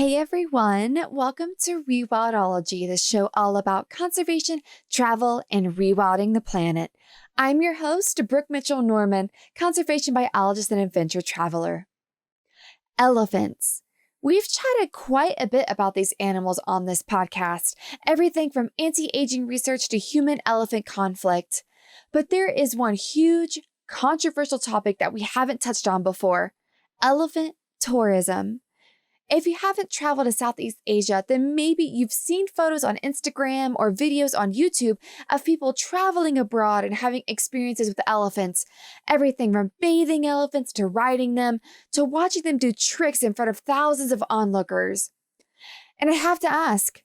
Hey everyone, welcome to Rewildology, the show all about conservation, travel, and rewilding the planet. I'm your host, Brooke Mitchell-Norman, conservation biologist and adventure traveler. Elephants. We've chatted quite a bit about these animals on this podcast, everything from anti-aging research to human-elephant conflict. But there is one huge, controversial topic that we haven't touched on before: elephant tourism. If you haven't traveled to Southeast Asia, then maybe you've seen photos on Instagram or videos on YouTube of people traveling abroad and having experiences with elephants. Everything from bathing elephants to riding them to watching them do tricks in front of thousands of onlookers. And I have to ask,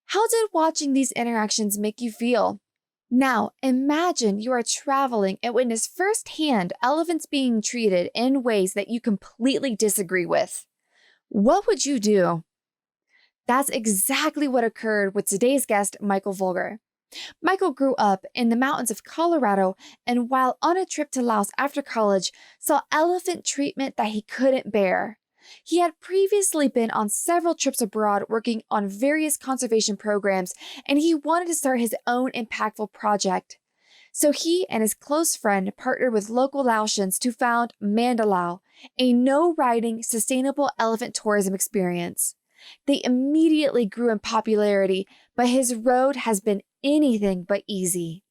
how did watching these interactions make you feel? Now, imagine you are traveling and witness firsthand elephants being treated in ways that you completely disagree with. What would you do? That's exactly what occurred with today's guest, Michael Vogler. Michael grew up in the mountains of Colorado, and while on a trip to Laos after college, saw elephant treatment that he couldn't bear. He had previously been on several trips abroad working on various conservation programs, and he wanted to start his own impactful project. So he and his close friend partnered with local Laotians to found Mandalao, a no-riding, sustainable elephant tourism experience. They immediately grew in popularity, but his road has been anything but easy.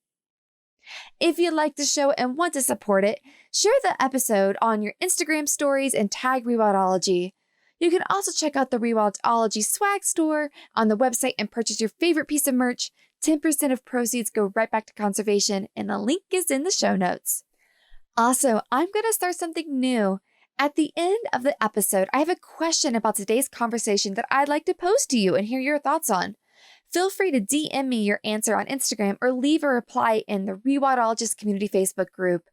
If you like the show and want to support it, share the episode on your Instagram stories and tag Rewildology. You can also check out the Rewildology swag store on the website and purchase your favorite piece of merch. 10% of proceeds go right back to conservation, and the link is in the show notes. Also, I'm going to start something new. At the end of the episode, I have a question about today's conversation that I'd like to pose to you and hear your thoughts on. Feel free to DM me your answer on Instagram or leave a reply in the Rewildologist Community Facebook group.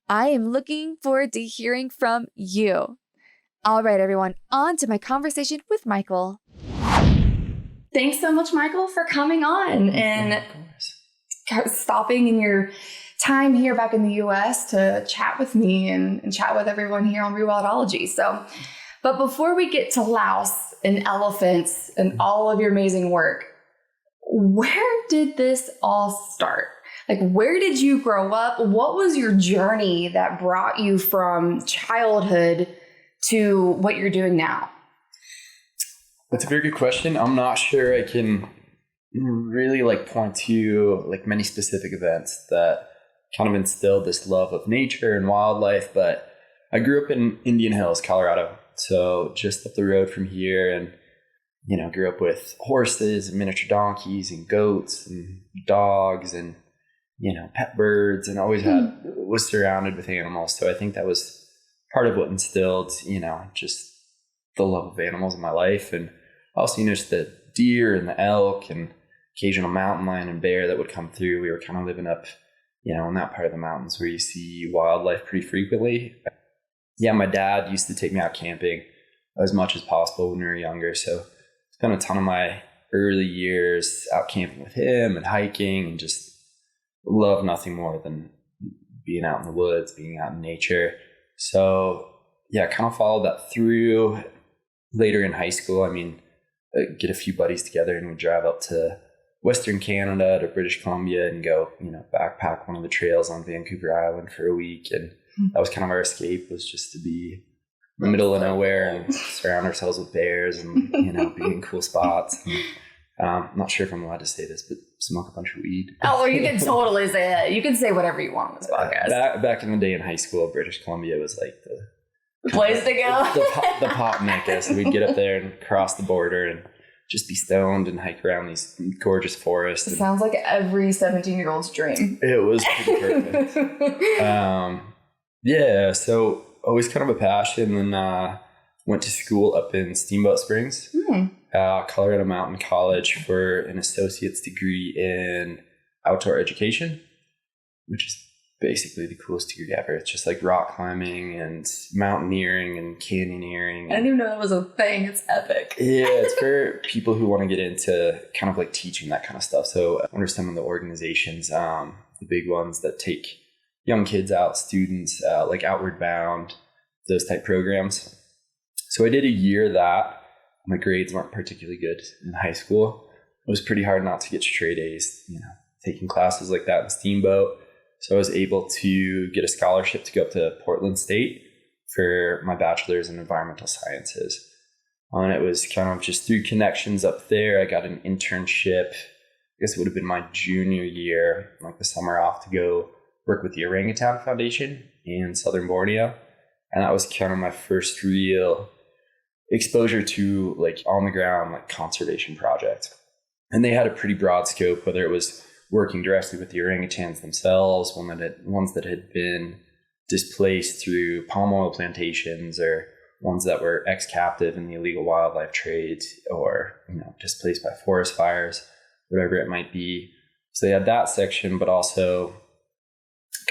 I am looking forward to hearing from you. All right, everyone, on to my conversation with Michael. Thanks so much, Michael, for coming on and stopping in your time here back in the U.S. to chat with me and chat with everyone here on Rewildology. But before we get to Laos and elephants and all of your amazing work, where did this all start? Like, where did you grow up? What was your journey that brought you from childhood to what you're doing now? That's a very good question. I'm not sure I can really point to many specific events that kind of instilled this love of nature and wildlife, but I grew up in Indian Hills, Colorado. So just up the road from here, and grew up with horses and miniature donkeys and goats and dogs and pet birds, and always was surrounded with animals. So I think that was part of what instilled just the love of animals in my life. And also, just the deer and the elk and occasional mountain lion and bear that would come through. We were kind of living up, in that part of the mountains where you see wildlife pretty frequently. Yeah, my dad used to take me out camping as much as possible when we were younger. So spent a ton of my early years out camping with him and hiking, and just love nothing more than being out in the woods, being out in nature. So yeah, kind of followed that through. Later in high school, get a few buddies together and we'd drive up to Western Canada to British Columbia and go, backpack one of the trails on Vancouver Island for a week. And that was kind of our escape, was just to be in the middle of nowhere and surround ourselves with bears and, be in cool spots. And, I'm not sure if I'm allowed to say this, but smoke a bunch of weed. Oh, well, you can totally say that. You can say whatever you want on this podcast. Back in the day in high school, British Columbia was like the place to go. the pop mecca. So we'd get up there and cross the border and just be stoned and hike around these gorgeous forests. It sounds like every 17-year-old's dream. It was pretty perfect. Yeah, so always kind of a passion. Then went to school up in Steamboat Springs, Colorado Mountain College, for an associate's degree in outdoor education, which is basically the coolest degree ever. It's just like rock climbing and mountaineering and canyoneering. I didn't even know that was a thing. It's epic. Yeah, it's for people who want to get into kind of teaching that kind of stuff. So what are some of the organizations, the big ones that take young kids out, students, like Outward Bound, those type programs. So I did a year of that. My grades weren't particularly good in high school. It was pretty hard not to get straight A's, taking classes like that in Steamboat. So I was able to get a scholarship to go up to Portland State for my bachelor's in environmental sciences. And it was kind of just through connections up there. I got an internship, I guess it would have been my junior year, like the summer off, to go work with the Orangutan Foundation in Southern Borneo. And that was kind of my first real exposure to like on the ground, like conservation project. And they had a pretty broad scope, whether it was working directly with the orangutans themselves, ones that had been displaced through palm oil plantations, or ones that were ex-captive in the illegal wildlife trade, or displaced by forest fires, whatever it might be. So they had that section, but also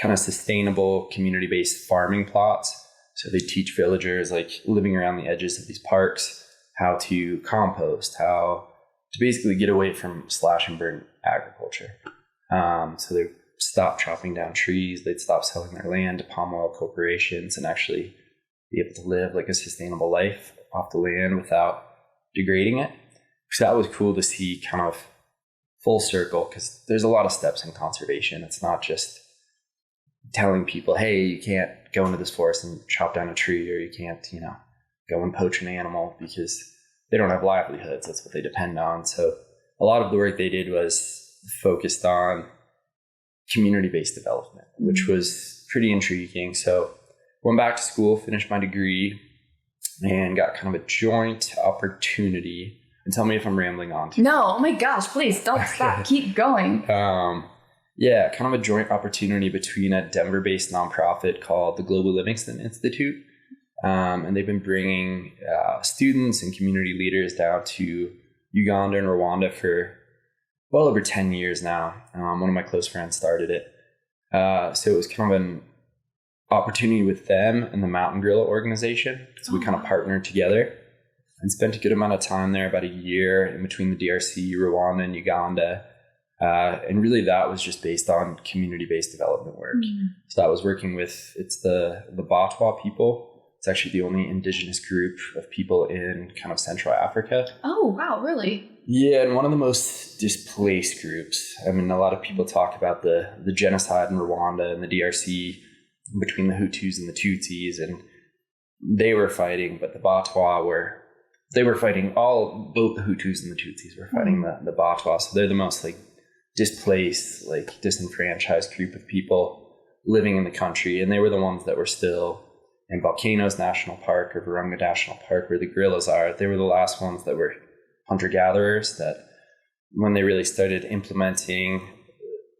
kind of sustainable community-based farming plots. So they teach villagers, like living around the edges of these parks, how to compost, how to basically get away from slash and burn agriculture. So they stopped chopping down trees, they'd stop selling their land to palm oil corporations, and actually be able to live like a sustainable life off the land without degrading it. So that was cool to see, kind of full circle, because there's a lot of steps in conservation. It's not just telling people, hey, you can't go into this forest and chop down a tree, or you can't, go and poach an animal, because they don't have livelihoods. That's what they depend on. So a lot of the work they did was focused on community-based development, which was pretty intriguing. So went back to school, finished my degree, and got kind of a joint opportunity. And tell me if I'm rambling on. No, oh my gosh, please don't stop. Keep going. Yeah, kind of a joint opportunity between a Denver-based nonprofit called the Global Livingston Institute. And they've been bringing students and community leaders down to Uganda and Rwanda for well over 10 years now. One of my close friends started it. So it was kind of an opportunity with them and the Mountain Gorilla organization. So we kind of partnered together and spent a good amount of time there, about a year, in between the DRC, Rwanda, and Uganda. And really that was just based on community-based development work. So that was working with, it's the Batwa people. It's actually the only indigenous group of people in kind of Central Africa. Oh, wow, really? Yeah, and one of the most displaced groups. I mean, a lot of people talk about the genocide in Rwanda and the DRC between the Hutus and the Tutsis, and they were fighting, but the Batwa were fighting both the Hutus and the Tutsis were fighting the Batwa. So they're the most like displaced, like disenfranchised group of people living in the country. And they were the ones that were still in Volcanoes National Park or Virunga National Park, where the gorillas are. They were the last ones that were hunter-gatherers, that when they really started implementing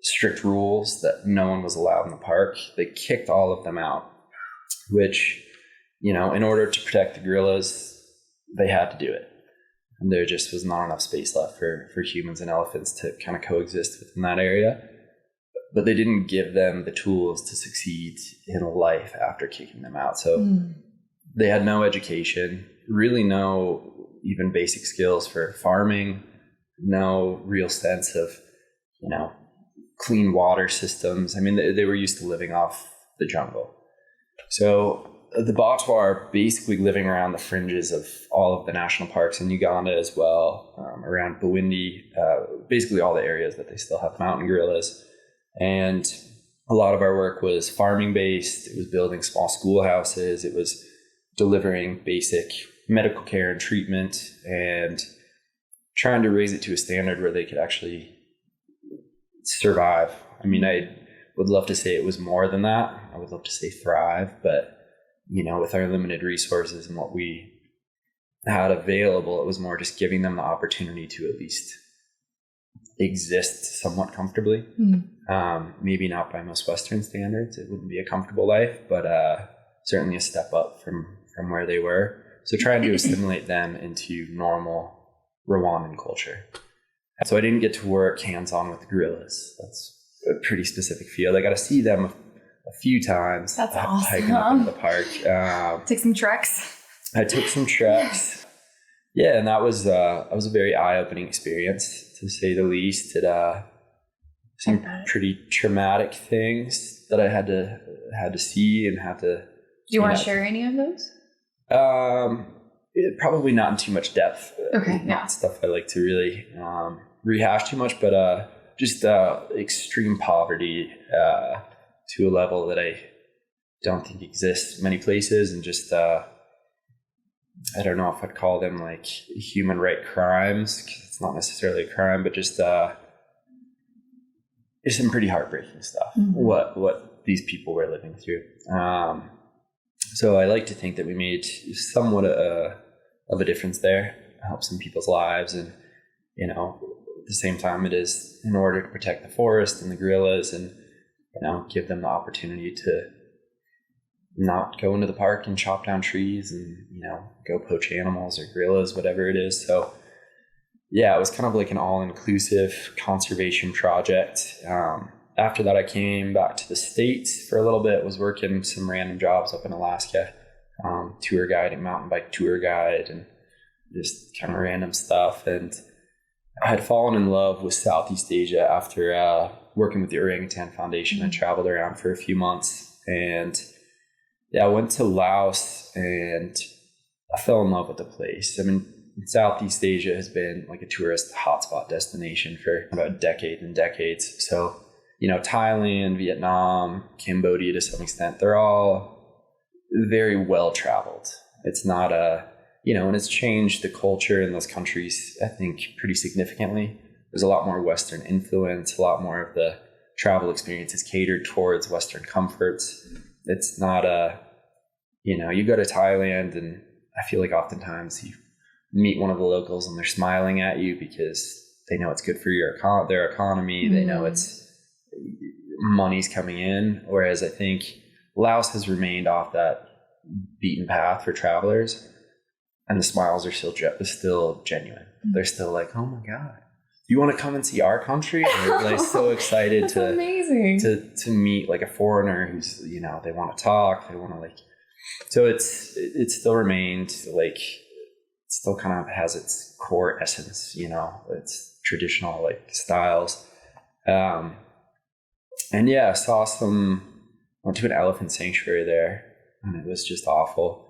strict rules that no one was allowed in the park, they kicked all of them out, which, in order to protect the gorillas, they had to do it. And there just was not enough space left for humans and elephants to kind of coexist within that area. But they didn't give them the tools to succeed in life after kicking them out. So they had no education, really no even basic skills for farming, no real sense of, clean water systems. I mean, they were used to living off the jungle. So the Batwa are basically living around the fringes of all of the national parks in Uganda as well, around Bwindi, basically all the areas that they still have mountain gorillas. And a lot of our work was farming based. It was building small schoolhouses. It was delivering basic medical care and treatment, and trying to raise it to a standard where they could actually survive. I mean, I would love to say it was more than that. I would love to say thrive, but with our limited resources and what we had available, it was more just giving them the opportunity to at least exist somewhat comfortably. Maybe not by most Western standards. It wouldn't be a comfortable life, but certainly a step up from where they were. So trying to assimilate them into normal Rwandan culture. So I didn't get to work hands-on with gorillas. That's a pretty specific field. I got to see them a few times. That's awesome. Hiking up into the park. Take some treks. I took some treks. Yeah, and that was a very eye-opening experience, to say the least. It some pretty traumatic things that I had to see and had to. Do you want to share any of those? Probably not in too much depth. Okay, Not stuff I like to really rehash too much, but just extreme poverty to a level that I don't think exists many places, and just I don't know if I'd call them like human right crimes, 'cause it's not necessarily a crime, but just it's some pretty heartbreaking stuff. What these people were living through. So I like to think that we made somewhat of a difference there, help some people's lives, and at the same time, it is in order to protect the forest and the gorillas, and give them the opportunity to not go into the park and chop down trees and go poach animals or gorillas, whatever it is. So yeah, it was kind of like an all-inclusive conservation project. After that, I came back to the States for a little bit, was working some random jobs up in Alaska, tour guide and mountain bike tour guide, and just kind of random stuff. And I had fallen in love with Southeast Asia after working with the Orangutan Foundation. I traveled around for a few months, and I went to Laos, and I fell in love with the place. I mean, Southeast Asia has been like a tourist hotspot destination for about decades and decades. So, Thailand, Vietnam, Cambodia to some extent, they're all very well traveled. It's not and it's changed the culture in those countries, I think, pretty significantly. There's a lot more Western influence, a lot more of the travel experience is catered towards Western comforts. It's not you go to Thailand, and I feel like oftentimes you meet one of the locals and they're smiling at you because they know it's good for their economy. They know it's money's coming in. Whereas I think Laos has remained off that beaten path for travelers, and the smiles are still genuine. They're still like, oh my God, you want to come and see our country? And they're like so excited to meet like a foreigner who's, they want to talk, they want to so it still remained like, still kind of has its core essence, its traditional styles. And yeah, went to an elephant sanctuary there, and it was just awful.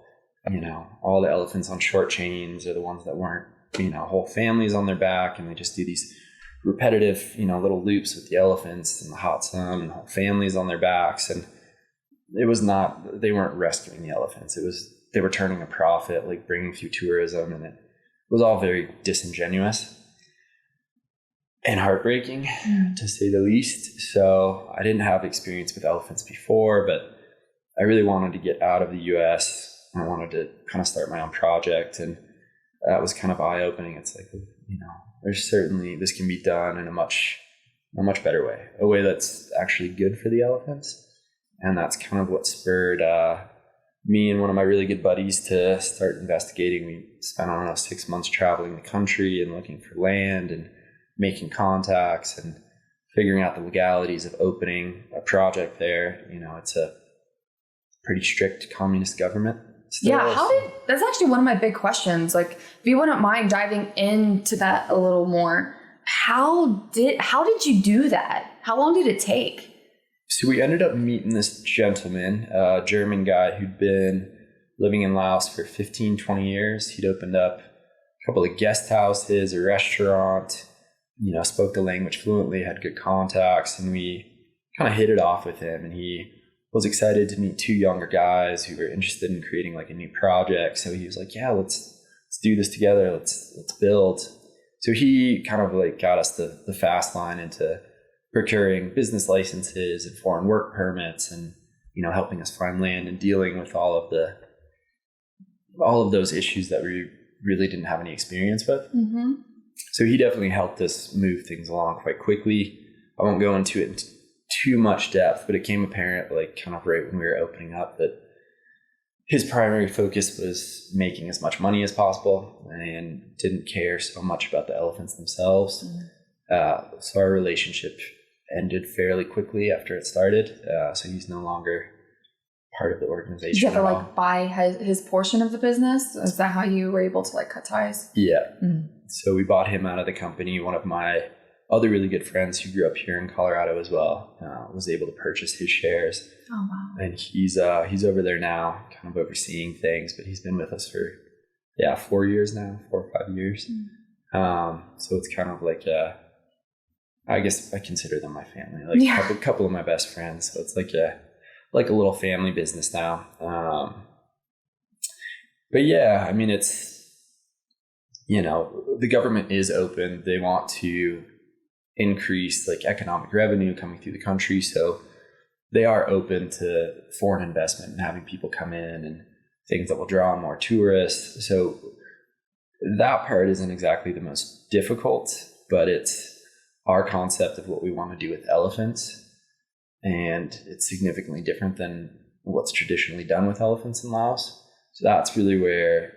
All the elephants on short chains are the ones that weren't, whole families on their back, and they just do these repetitive, little loops with the elephants in the hot sun, and whole families on their backs. And they weren't rescuing the elephants. They were turning a profit, bringing through tourism, and it was all very disingenuous and heartbreaking, to say the least. So I didn't have experience with elephants before, but I really wanted to get out of the U.S. I wanted to kind of start my own project, and that was kind of eye-opening. It's like, there's certainly, this can be done in a much better way, a way that's actually good for the elephants. And that's kind of what spurred me and one of my really good buddies to start investigating. We spent, 6 months traveling the country and looking for land and making contacts and figuring out the legalities of opening a project there. It's a pretty strict communist government. Still. Yeah, that's actually one of my big questions. If you wouldn't mind diving into that a little more, how did you do that? How long did it take? So we ended up meeting this gentleman, a German guy who'd been living in Laos for 15, 20 years. He'd opened up a couple of guest houses, a restaurant, spoke the language fluently, had good contacts, and we kind of hit it off with him. And he was excited to meet two younger guys who were interested in creating a new project. So he was like, yeah, let's do this together. Let's build. So he kind of got us the fast line into procuring business licenses and foreign work permits, and helping us find land and dealing with all of those issues that we really didn't have any experience with. Mm-hmm. So he definitely helped us move things along quite quickly. I won't go into it in too much depth, but it became apparent kind of right when we were opening up that his primary focus was making as much money as possible and didn't care so much about the elephants themselves. Mm-hmm. So our relationship ended fairly quickly after it started. So he's no longer part of the organization. Did you have to buy his portion of the business? Is that how you were able to cut ties? Yeah. Mm. So we bought him out of the company. One of my other really good friends who grew up here in Colorado as well was able to purchase his shares. Oh wow! And he's over there now, kind of overseeing things. But he's been with us for 4 years now, 4 or 5 years. So it's kind of like I guess I consider them my family, like a couple of my best friends. So it's like a little family business now. But yeah, I mean, it's, the government is open. They want to increase like economic revenue coming through the country. So they are open to foreign investment and having people come in and things that will draw in more tourists. So that part isn't exactly the most difficult, but it's our concept of what we want to do with elephants. And it's significantly different than what's traditionally done with elephants in Laos. So that's really where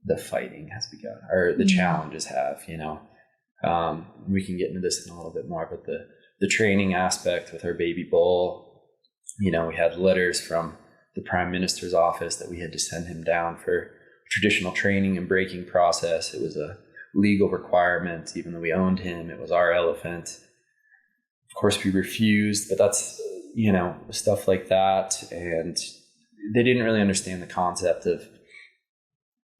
the fighting has begun, or the challenges have, we can get into this in a little bit more, but the training aspect with our baby bull, we had letters from the Prime Minister's office that we had to send him down for traditional training and breaking process. It was a legal requirement, even though we owned him, it was our elephant. Of course we refused, but that's, stuff like that. And they didn't really understand the concept of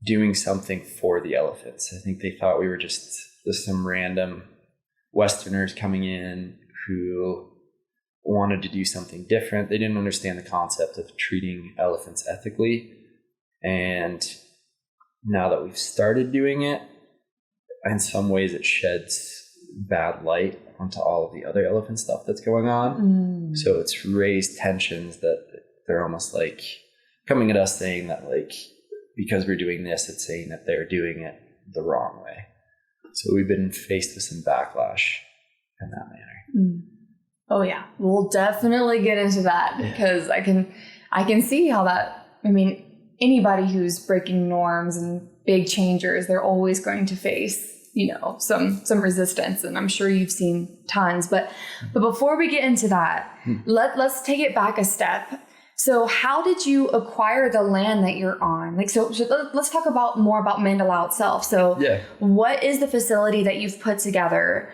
doing something for the elephants. I think they thought we were just some random Westerners coming in who wanted to do something different. They didn't understand the concept of treating elephants ethically. And now that we've started doing it, in some ways it sheds bad light onto all of the other elephant stuff that's going on. So it's raised tensions that they're almost like coming at us saying that, like, because we're doing this, it's saying that they're doing it the wrong way. So we've been faced with some backlash in that manner. Oh yeah, we'll definitely get into that because I can see how that. I mean, anybody who's breaking norms and big changers, they're always going to face, some resistance, and I'm sure you've seen tons. But before we get into that, let's take it back a step. So how did you acquire the land that you're on? Like, so let's talk more about Mandalao itself. So what is the facility that you've put together?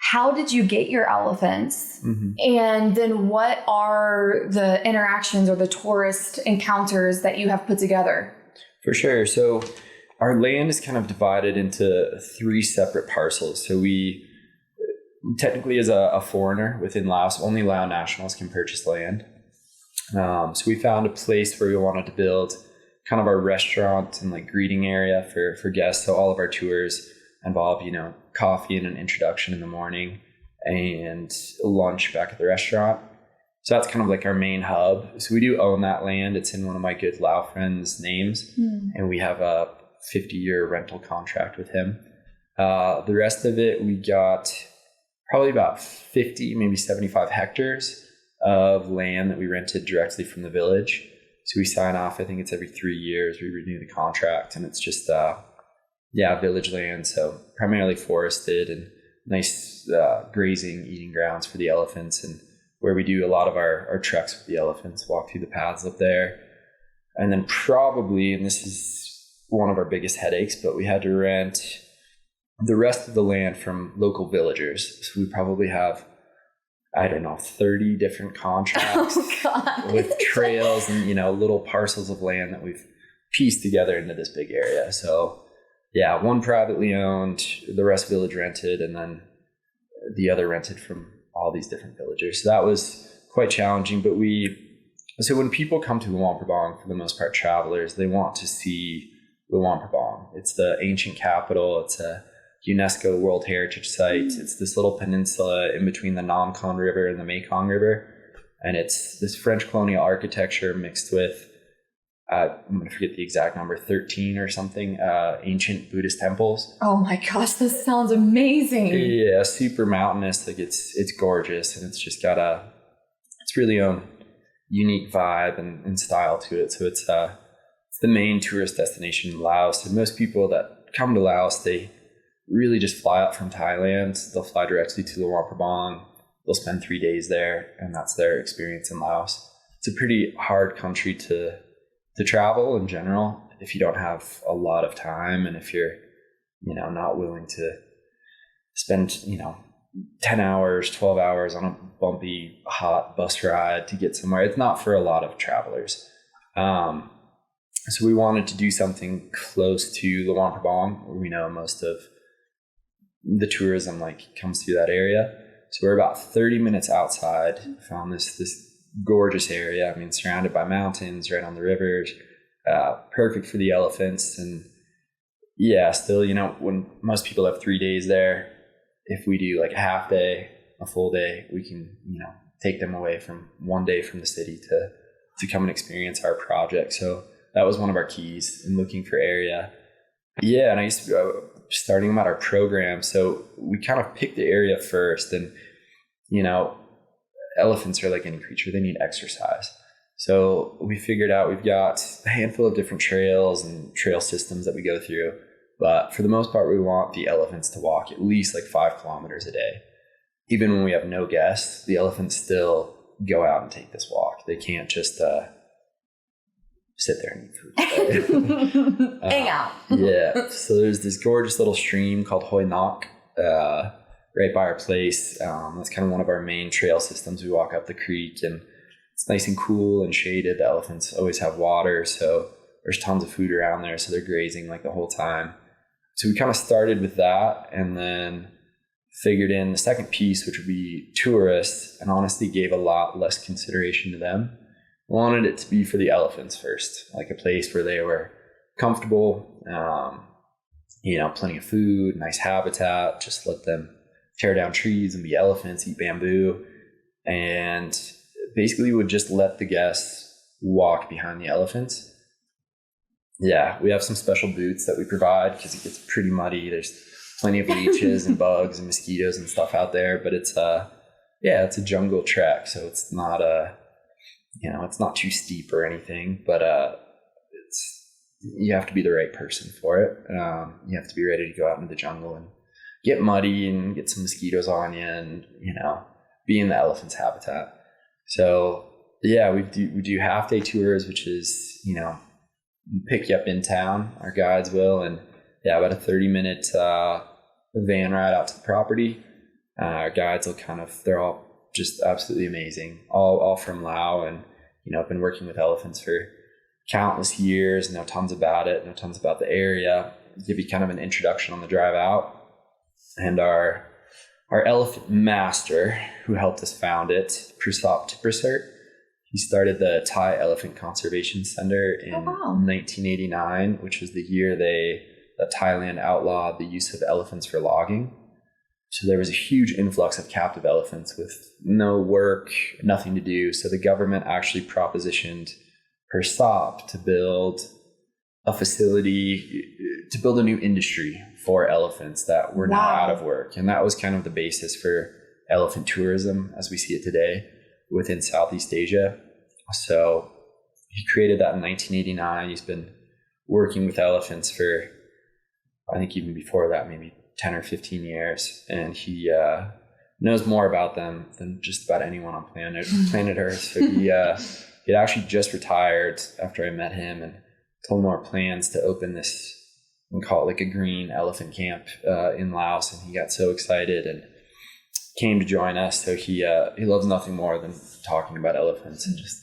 How did you get your elephants? And then what are the interactions or the tourist encounters that you have put together? For sure. So our land is kind of divided into 3 separate parcels. So we technically, as a foreigner within Laos, only Lao nationals can purchase land. So we found a place where we wanted to build kind of our restaurant and like greeting area for guests. So all of our tours involve, coffee and an introduction in the morning and lunch back at the restaurant. So that's kind of like our main hub. So we do own that land. It's in one of my good Lao friends' names, and we have a 50-year rental contract with him. The rest of it, we got probably about 50, maybe 75 hectares of land that we rented directly from the village. So we sign off, I think it's every 3 years, we renew the contract, and it's just, village land. So primarily forested and nice grazing, eating grounds for the elephants, and where we do a lot of our treks with the elephants, walk through the paths up there. And then probably, and this is one of our biggest headaches, but we had to rent the rest of the land from local villagers. So we probably have, 30 different contracts with trails and, little parcels of land that we've pieced together into this big area. So yeah, one privately owned, the rest village rented, and then the other rented from all these different villagers. So that was quite challenging. But so when people come to Luang Prabang, for the most part, travelers, they want to see Luang Prabang. It's the ancient capital. It's a UNESCO World Heritage Site. It's this little peninsula in between the Nam Kong River and the Mekong River. And it's this French colonial architecture mixed with, I'm going to forget the exact number, 13 or something, ancient Buddhist temples. Oh my gosh, this sounds amazing. Yeah, super mountainous. Like it's gorgeous, and it's just got it's really own unique vibe and style to it. So it's the main tourist destination in Laos. And most people that come to Laos, they really just fly up from Thailand. They'll fly directly to Luang Prabang. They'll spend 3 days there, and that's their experience in Laos. It's a pretty hard country to travel in general if you don't have a lot of time, and if you're, not willing to spend, 10 hours, 12 hours on a bumpy, hot bus ride to get somewhere. It's not for a lot of travelers. So we wanted to do something close to Luang Prabang, where we know most of the tourism like comes through that area. So we're about 30 minutes outside. Found this gorgeous area. I mean, surrounded by mountains, right on the rivers. Perfect for the elephants. And yeah, still, you know, when most people have 3 days there, if we do like a half day, a full day, we can, you know, take them away from 1 day from the city to come and experience our project. So that was one of our keys in looking for area. Yeah, and I used to starting about our program. So we kind of picked the area first, and you know, elephants are like any creature; they need exercise. So we figured out we've got a handful of different trails and trail systems that we go through, but for the most part, we want the elephants to walk at least like 5 kilometers a day. Even when we have no guests, the elephants still go out and take this walk. They can't just sit there and eat food. Hang out. Yeah. So there's this gorgeous little stream called Hoi Nok right by our place. That's kind of one of our main trail systems. We walk up the creek, and it's nice and cool and shaded. The elephants always have water, so there's tons of food around there. So they're grazing like the whole time. So we kind of started with that, and then figured in the second piece, which would be tourists, and honestly gave a lot less consideration to them. Wanted it to be for the elephants first, like a place where they were comfortable, you know, plenty of food, nice habitat, just let them tear down trees and be elephants, eat bamboo, and basically would just let the guests walk behind the elephants. Yeah, we have some special boots that we provide because it gets pretty muddy. There's plenty of leeches and bugs and mosquitoes and stuff out there, but it's it's a jungle trek, so it's not it's not too steep or anything, but you have to be the right person for it. You have to be ready to go out into the jungle and get muddy and get some mosquitoes on you, and you know, be in the elephant's habitat. So yeah, we do half day tours, which is, you know, pick you up in town. Our guides will, and yeah, about a 30-minute van ride out to the property. Our guides will they're all just absolutely amazing, all from Laos, and you know, I've been working with elephants for countless years, know tons about it, know tons about the area. Give you kind of an introduction on the drive out. And our elephant master, who helped us found it, Prasop Tiprasert, he started the Thai Elephant Conservation Center in 1989, which was the year that Thailand outlawed the use of elephants for logging. So there was a huge influx of captive elephants with no work, nothing to do. So the government actually propositioned Prasop to build a facility, to build a new industry for elephants that were now out of work. And that was kind of the basis for elephant tourism as we see it today within Southeast Asia. So he created that in 1989. He's been working with elephants for, I think even before that, maybe 10 or 15 years. And he knows more about them than just about anyone on planet Earth. So he had actually just retired after I met him, and told him our plans to open this, we call it like a green elephant camp in Laos. And he got so excited and came to join us. So he loves nothing more than talking about elephants and just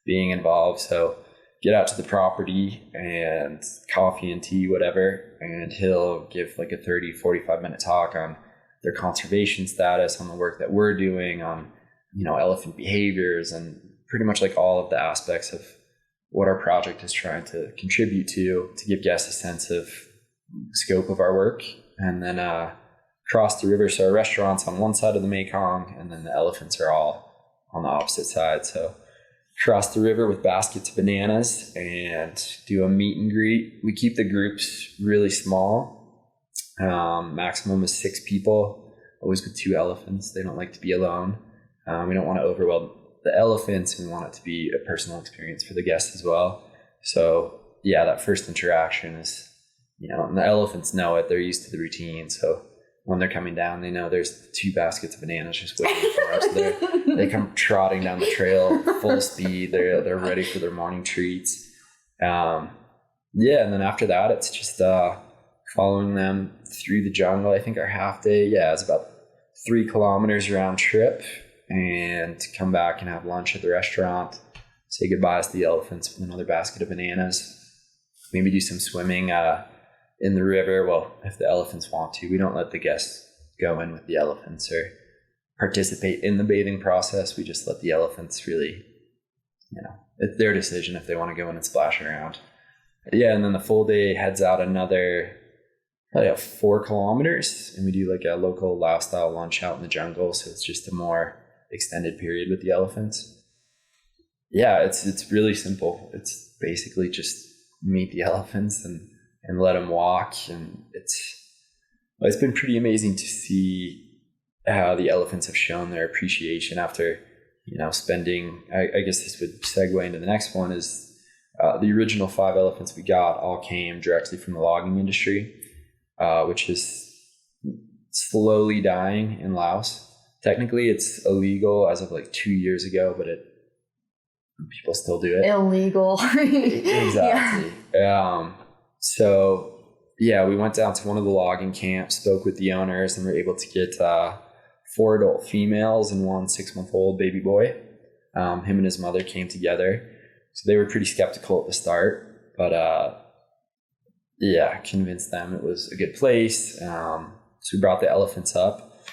being involved. So get out to the property and coffee and tea, whatever, and he'll give like a 30, 45-minute talk on their conservation status, on the work that we're doing, on, you know, elephant behaviors, and pretty much like all of the aspects of what our project is trying to contribute to give guests a sense of scope of our work. And then cross the river. So our restaurant's on one side of the Mekong, and then the elephants are all on the opposite side. So cross the river with baskets of bananas and do a meet and greet. We keep the groups really small. Maximum is 6 people, always with 2 elephants. They don't like to be alone. We don't want to overwhelm the elephants. We want it to be a personal experience for the guests as well. So yeah, that first interaction is, you know, and the elephants know it. They're used to the routine. So when they're coming down, they know there's 2 baskets of bananas just waiting for us. They come trotting down the trail full speed. They're ready for their morning treats. And then after that, it's just following them through the jungle. I think our half day, is about 3 kilometers round trip, and come back and have lunch at the restaurant, say goodbyes to the elephants with another basket of bananas, maybe do some swimming in the river. Well, if the elephants want to, we don't let the guests go in with the elephants or participate in the bathing process. We just let the elephants really, it's their decision if they want to go in and splash around. Yeah, and then the full day heads out another probably 4 kilometers, and we do like a local Lao style lunch out in the jungle. So it's just a more extended period with the elephants. Yeah, it's really simple. It's basically just meet the elephants and let them walk. And it's been pretty amazing to see how the elephants have shown their appreciation after, spending, I guess this would segue into the next one is the original 5 elephants we got all came directly from the logging industry, which is slowly dying in Laos. Technically, it's illegal as of like 2 years ago, but people still do it. Illegal. Exactly. Yeah. So yeah, we went down to one of the logging camps, spoke with the owners, and were able to get 4 adult females and 1 6-month-old baby boy. Him and his mother came together. So they were pretty skeptical at the start, but convinced them it was a good place. So we brought the elephants up,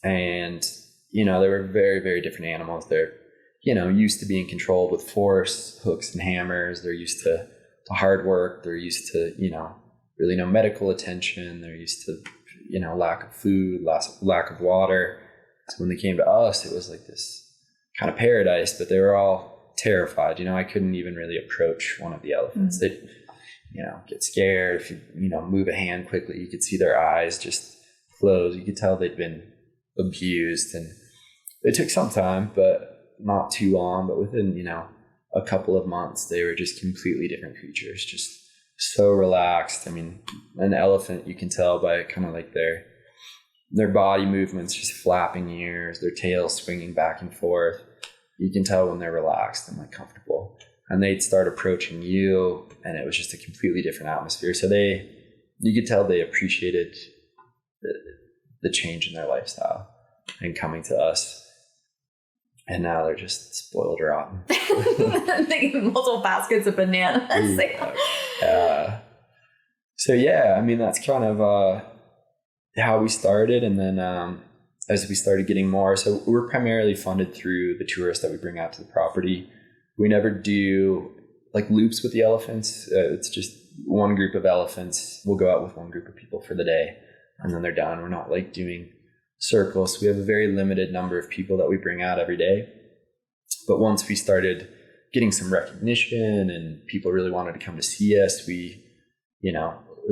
and they were very, very different animals. They're used to being controlled with force, hooks and hammers. They're used to hard work. They're used to, really no medical attention. They're used to, lack of food, lack of water. So when they came to us, it was like this kind of paradise, but they were all terrified. I couldn't even really approach one of the elephants. They'd, get scared. If you, move a hand quickly, you could see their eyes just close. You could tell they'd been abused, and it took some time, but not too long. But within, a couple of months, they were just completely different creatures, just so relaxed. I mean, an elephant, you can tell by kind of like their body movements, just flapping ears, their tail swinging back and forth. You can tell when they're relaxed and like comfortable, and they'd start approaching you, and it was just a completely different atmosphere. So you could tell they appreciated the change in their lifestyle and coming to us. And now they're just spoiled rotten. They get multiple baskets of bananas. So yeah, I mean, that's kind of how we started. And then as we started getting more, so we're primarily funded through the tourists that we bring out to the property. We never do like loops with the elephants. It's just one group of elephants. We'll go out with one group of people for the day, and then they're done. We're not like doing circles. We have a very limited number of people that we bring out every day. But once we started getting some recognition and people really wanted to come to see us, we,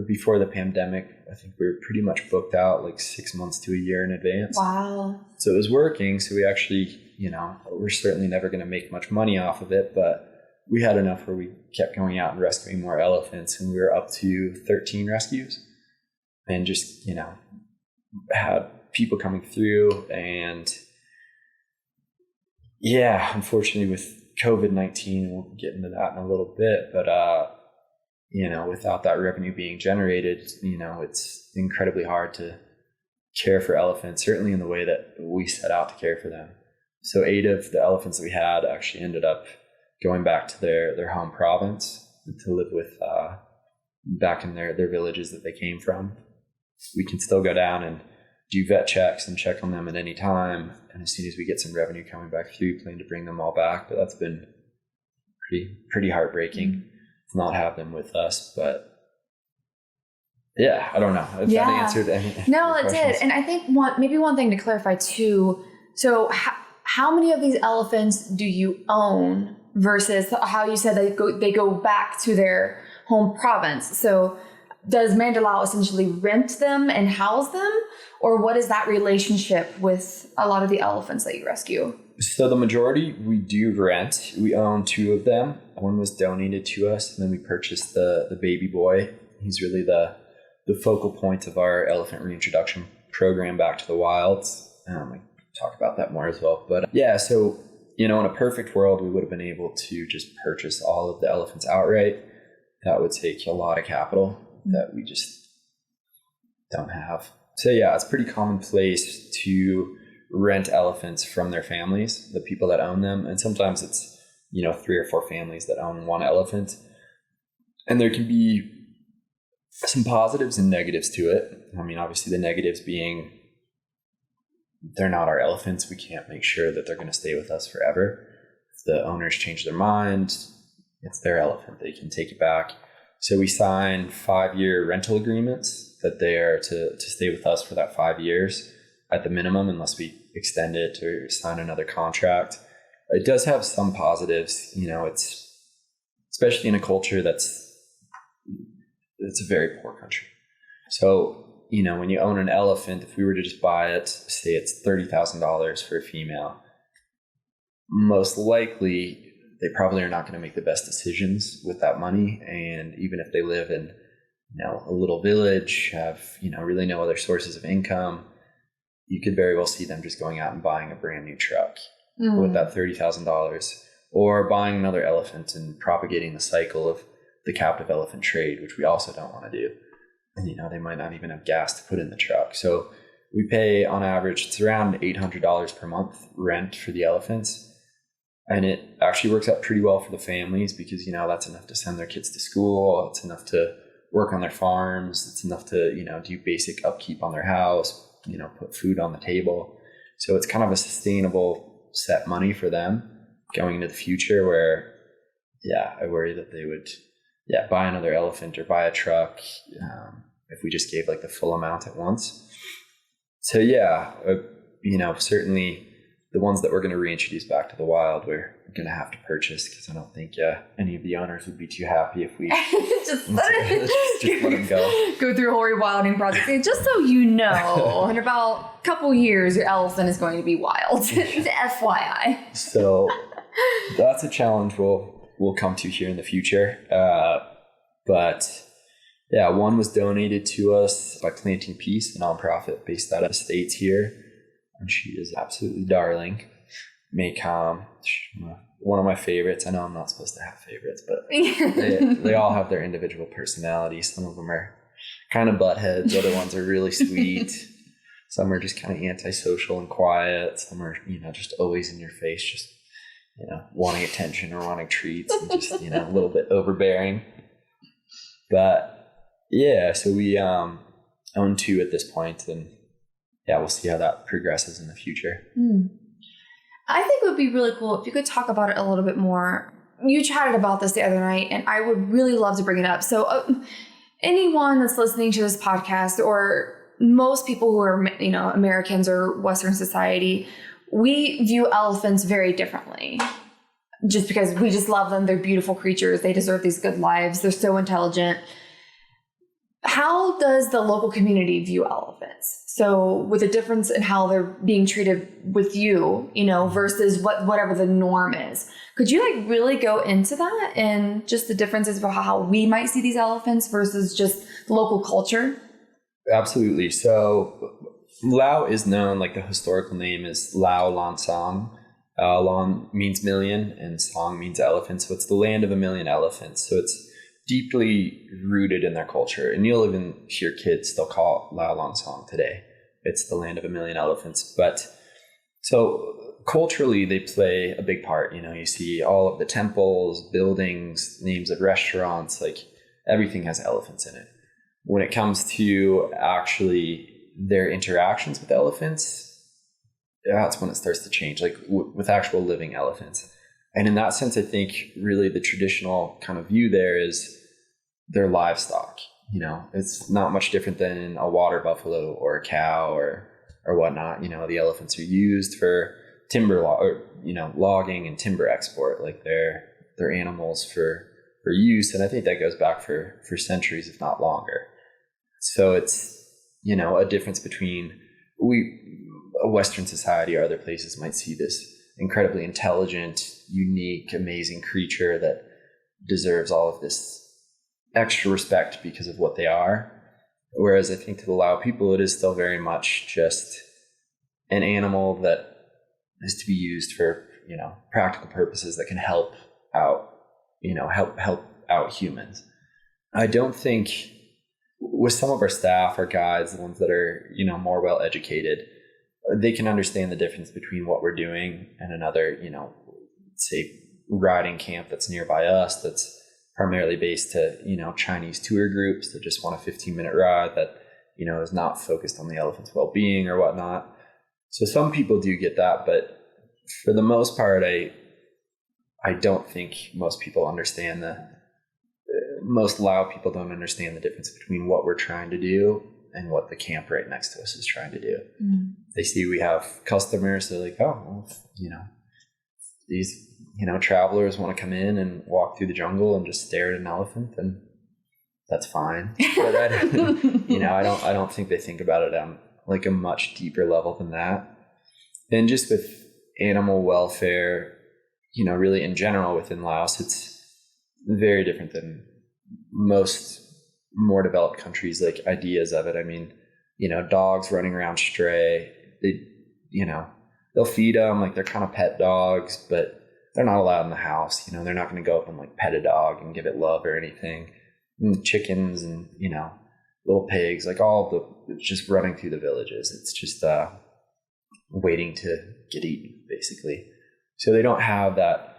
before the pandemic, I think we were pretty much booked out like 6 months to a year in advance. Wow. So it was working. So we actually, we're certainly never going to make much money off of it, but we had enough where we kept going out and rescuing more elephants, and we were up to 13 rescues, and just, had people coming through. And yeah, unfortunately with COVID-19, we'll get into that in a little bit, but without that revenue being generated, it's incredibly hard to care for elephants, certainly in the way that we set out to care for them. So 8 of the elephants that we had actually ended up going back to their home province to live with back in their villages that they came from. We can still go down and do vet checks and check on them at any time. And as soon as we get some revenue coming back through, we plan to bring them all back. But that's been pretty heartbreaking to not have them with us. But yeah, I don't know if that answered any. No, it did. And I think one thing to clarify too. So how many of these elephants do you own versus how you said they go back to their home province? So does Mandalao essentially rent them and house them? Or what is that relationship with a lot of the elephants that you rescue? So the majority we do rent. We own 2 of them. One was donated to us, and then we purchased the baby boy. He's really the focal point of our elephant reintroduction program back to the wilds. I talk about that more as well. But yeah, so, in a perfect world, we would have been able to just purchase all of the elephants outright. That would take a lot of capital that we just don't have. So yeah, it's pretty commonplace to rent elephants from their families, the people that own them. And sometimes it's, 3 or 4 families that own one elephant. And there can be some positives and negatives to it. I mean, obviously the negatives being they're not our elephants. We can't make sure that they're going to stay with us forever. If the owners change their mind, it's their elephant. They can take it back. So we sign 5-year rental agreements that they are to stay with us for that 5 years at the minimum, unless we extend it or sign another contract. It does have some positives. It's especially in a culture it's a very poor country. So, when you own an elephant, if we were to just buy it, say it's $30,000 for a female, most likely they probably are not going to make the best decisions with that money. And even if they live in, a little village, have, really no other sources of income, you could very well see them just going out and buying a brand new truck with that $30,000, or buying another elephant and propagating the cycle of the captive elephant trade, which we also don't want to do. And, they might not even have gas to put in the truck. So we pay on average, it's around $800 per month rent for the elephants. And it actually works out pretty well for the families because, that's enough to send their kids to school. It's enough to work on their farms. It's enough to, do basic upkeep on their house, put food on the table. So it's kind of a sustainable set money for them going into the future where, I worry that they would, buy another elephant or buy a truck if we just gave like the full amount at once. So certainly the ones that we're going to reintroduce back to the wild, we're going to have to purchase because I don't think any of the owners would be too happy if we just let them go. Go through a whole rewilding project. And just so you know, in about a couple years, your elephant is going to be wild. FYI. So that's a challenge we'll come to here in the future. But one was donated to us by Planting Peace, a nonprofit based out of the States here. And she is absolutely darling. Maycom, one of my favorites. I know I'm not supposed to have favorites, but they all have their individual personalities. Some of them are kind of buttheads. Other ones are really sweet. Some are just kind of antisocial and quiet. Some are, just always in your face, just, wanting attention or wanting treats and just, a little bit overbearing. But so we own 2 at this point, and we'll see how that progresses in the future. I think it would be really cool if you could talk about it a little bit more. You chatted about this the other night, and I would really love to bring it up. So anyone that's listening to this podcast, or most people who are, Americans or Western society, we view elephants very differently. Just because we just love them. They're beautiful creatures. They deserve these good lives. They're so intelligent. How does the local community view elephants? So with a difference in how they're being treated with you, versus whatever the norm is. Could you really go into that and just the differences of how we might see these elephants versus just local culture? Absolutely. So Lao is known, like the historical name is Lao Lan Song. Lan means million and Song means elephant. So it's the land of a million elephants. So it's deeply rooted in their culture. And you'll even hear kids still call it Lao Lan Song today. It's the land of a million elephants. But so culturally, they play a big part. You see all of the temples, buildings, names of restaurants, like everything has elephants in it. When it comes to actually their interactions with elephants, that's when it starts to change, like with actual living elephants. And in that sense, I think really the traditional kind of view there is their livestock. It's not much different than a water buffalo or a cow or whatnot. The elephants are used for timber logging and timber export. Like they're animals for use. And I think that goes back for centuries, if not longer. So it's, a difference between a Western society or other places might see this incredibly intelligent, unique, amazing creature that deserves all of this extra respect because of what they are. Whereas I think to the Lao people, it is still very much just an animal that is to be used for, practical purposes that can help out, help out humans. I don't think with some of our staff, our guides, the ones that are, more well educated, they can understand the difference between what we're doing and another, say riding camp that's nearby us, that's primarily based to, Chinese tour groups that just want a 15-minute ride that, is not focused on the elephant's well-being or whatnot. So some people do get that, but for the most part, I don't think most people understand most Lao people don't understand the difference between what we're trying to do and what the camp right next to us is trying to do. Mm. They see we have customers, they're like, oh, well, these, travelers want to come in and walk through the jungle and just stare at an elephant, and that's fine. But I don't think they think about it on like a much deeper level than that. And just with animal welfare, really in general within Laos, it's very different than most more developed countries, like ideas of it. I mean, dogs running around stray, they'll feed them like they're kind of pet dogs, but they're not allowed in the house. They're not going to go up and like pet a dog and give it love or anything. And chickens and, little pigs, like just running through the villages. It's just waiting to get eaten, basically. So they don't have that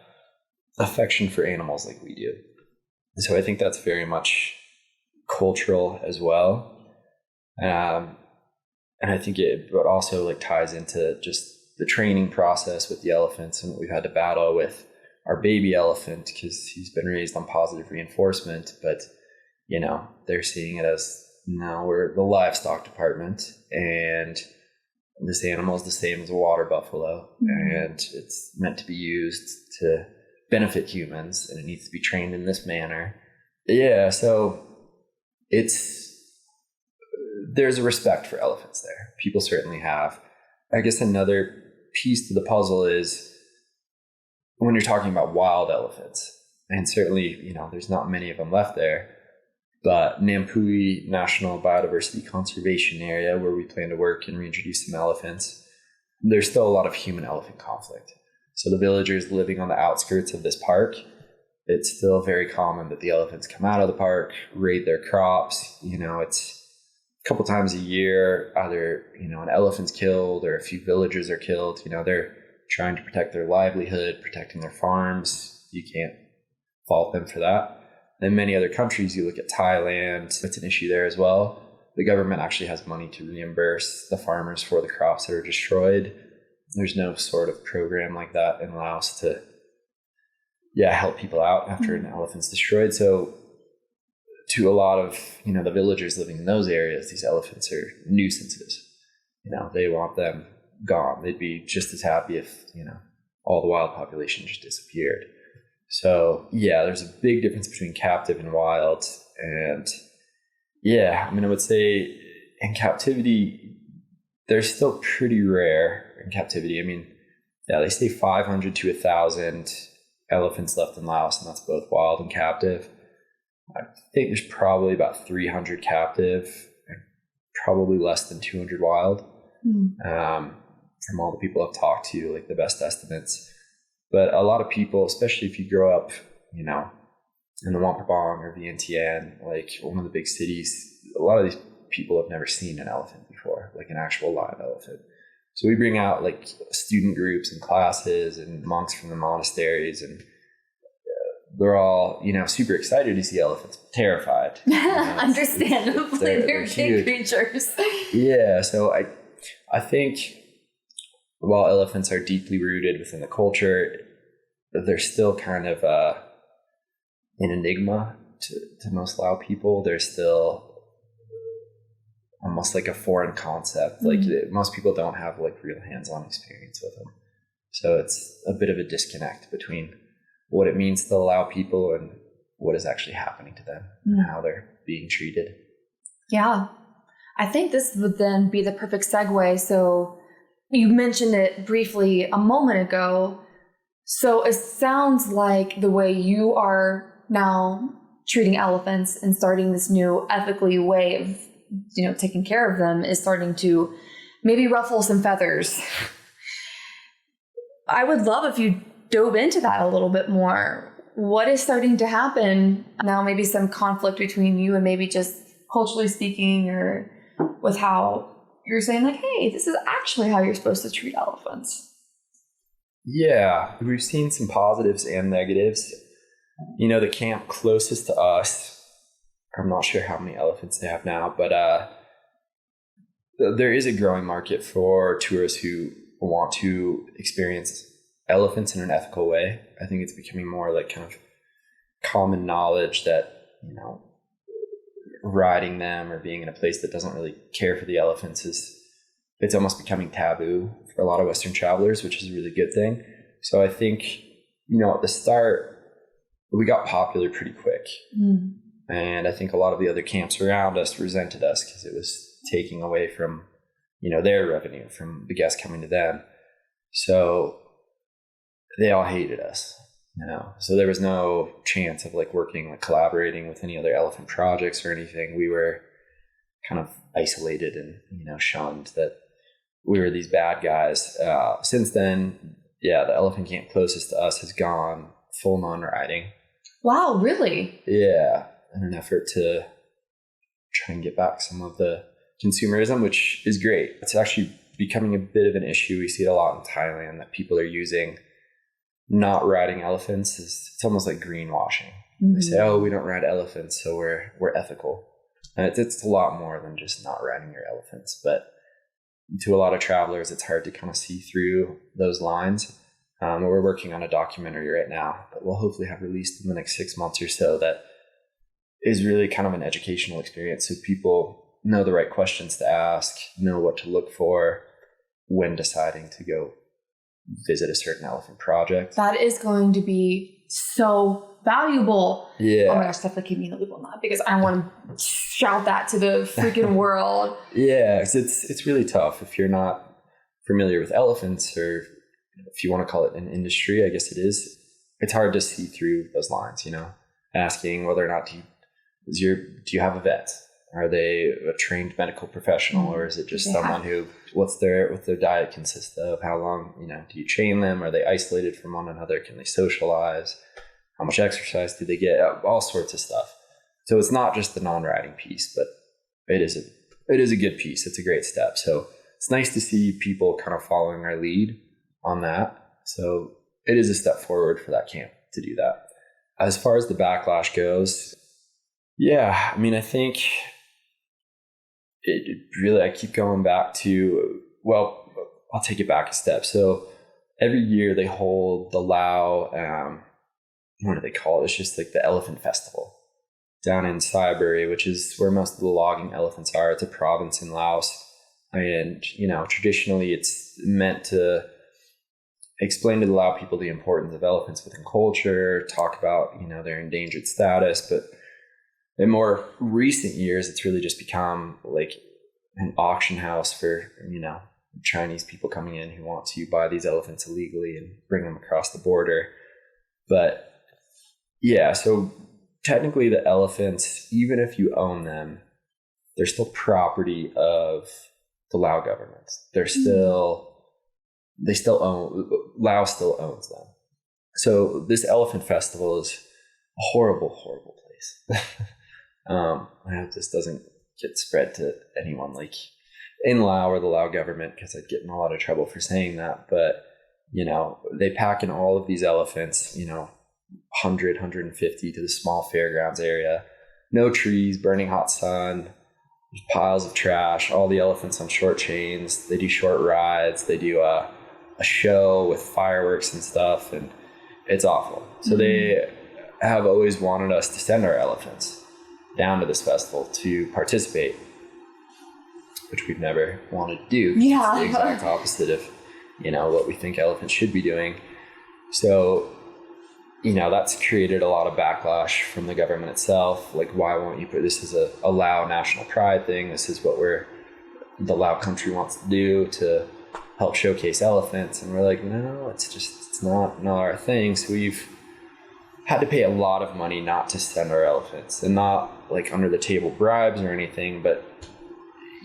affection for animals like we do. And so I think that's very much cultural as well. And I think it also like ties into just the training process with the elephants and what we've had to battle with our baby elephant, because he's been raised on positive reinforcement, but they're seeing it as, no, we're the livestock department and this animal is the same as a water buffalo, and it's meant to be used to benefit humans, and it needs to be trained in this manner. Yeah, so there's a respect for elephants there. People certainly have. I guess another piece to the puzzle is when you're talking about wild elephants, and certainly, there's not many of them left there, but Nampui National Biodiversity Conservation Area, where we plan to work and reintroduce some elephants, there's still a lot of human-elephant conflict. So the villagers living on the outskirts of this park, it's still very common that the elephants come out of the park, raid their crops. It's a couple times a year, either, an elephant's killed or a few villagers are killed. They're trying to protect their livelihood, protecting their farms. You can't fault them for that. In many other countries, you look at Thailand, it's an issue there as well. The government actually has money to reimburse the farmers for the crops that are destroyed. There's no sort of program like that in Laos to, help people out after an elephant's destroyed. So to a lot of, the villagers living in those areas, these elephants are nuisances. They want them gone. They'd be just as happy if, all the wild population just disappeared. So, there's a big difference between captive and wild. And I would say in captivity, they're still pretty rare in captivity. They say 500 to 1,000 elephants left in Laos, and that's both wild and captive. I think there's probably about 300 captive and probably less than 200 wild. From all the people I've talked to, like the best estimates. But a lot of people, especially if you grow up, in the Wampabong or Vientiane, like one of the big cities, a lot of these people have never seen an elephant before, like an actual live elephant. So we bring out like student groups and classes and monks from the monasteries, and they're all, super excited to see elephants, terrified. Understandably, they're big creatures. Yeah, so I think while elephants are deeply rooted within the culture, they're still kind of an enigma to most Lao people. They're still almost like a foreign concept. Like most people don't have like real hands-on experience with them. So it's a bit of a disconnect between what it means to the Lao people and what is actually happening to them and how they're being treated. Yeah. I think this would then be the perfect segue. So you mentioned it briefly a moment ago. So it sounds like the way you are now treating elephants and starting this new ethically way of, taking care of them is starting to maybe ruffle some feathers. I would love if you dove into that a little bit more. What is starting to happen now? Maybe some conflict between you and maybe just culturally speaking, or with how you're saying like, hey, this is actually how you're supposed to treat elephants. Yeah, we've seen some positives and negatives. the camp closest to us, I'm not sure how many elephants they have now, but there is a growing market for tourists who want to experience elephants in an ethical way. I think it's becoming more like kind of common knowledge that, riding them or being in a place that doesn't really care for the elephants it's almost becoming taboo for a lot of Western travelers, which is a really good thing. So I think, at the start, we got popular pretty quick. And I think a lot of the other camps around us resented us because it was taking away from, their revenue from the guests coming to them. So they all hated us. So there was no chance of working, collaborating with any other elephant projects or anything. We were kind of isolated and, shunned that we were these bad guys. Since then, the elephant camp closest to us has gone full non-riding. Wow, really? Yeah. In an effort to try and get back some of the consumerism, which is great. It's actually becoming a bit of an issue. We see it a lot in Thailand that people are using not riding elephants. It's almost like greenwashing. They say, oh, we don't ride elephants, so we're ethical. And it's a lot more than just not riding your elephants. But to a lot of travelers, it's hard to kind of see through those lines. We're working on a documentary right now that we'll hopefully have released in the next 6 months or so that is really kind of an educational experience. So people know the right questions to ask, know what to look for when deciding to go visit a certain elephant project. That is going to be so valuable. Yeah. Oh my gosh, definitely keep me in the loop on that because I want to shout that to the freaking world. Yeah, it's really tough if you're not familiar with elephants, or if you want to call it an industry, I guess it is. It's hard to see through those lines, asking whether or not do you have a vet? Are they a trained medical professional, or is it just someone who, what's their diet consist of? How long, do you train them? Are they isolated from one another? Can they socialize? How much exercise do they get? All sorts of stuff. So it's not just the non-riding piece, but it is a good piece. It's a great step. So it's nice to see people kind of following our lead on that. So it is a step forward for that camp to do that. As far as the backlash goes, I think it really, I keep going back to, well, I'll take it back a step. So every year they hold the Lao, what do they call it? It's just like the elephant festival down in Saibury, which is where most of the logging elephants are. It's a province in Laos. And, traditionally it's meant to explain to the Lao people the importance of elephants within culture, talk about, their endangered status. But in more recent years, it's really just become like an auction house for, Chinese people coming in who want to buy these elephants illegally and bring them across the border. But so technically the elephants, even if you own them, they're still property of the Lao government. Laos still owns them. So this elephant festival is a horrible, horrible place. I hope this doesn't get spread to anyone in Laos or the Lao government, because I'd get in a lot of trouble for saying that. But, they pack in all of these elephants, 100, 150 to the small fairgrounds area. No trees, burning hot sun, piles of trash, all the elephants on short chains. They do short rides. They do a show with fireworks and stuff, and it's awful. So they have always wanted us to send our elephants down to this festival to participate, which we've never wanted to do. Yeah. It's the exact opposite of, what we think elephants should be doing. So, that's created a lot of backlash from the government itself. Why won't you put this as a Lao national pride thing? This is what the Lao country wants to do to help showcase elephants. And we're like, no, it's not our thing. So we've had to pay a lot of money not to send our elephants, and not under the table bribes or anything, but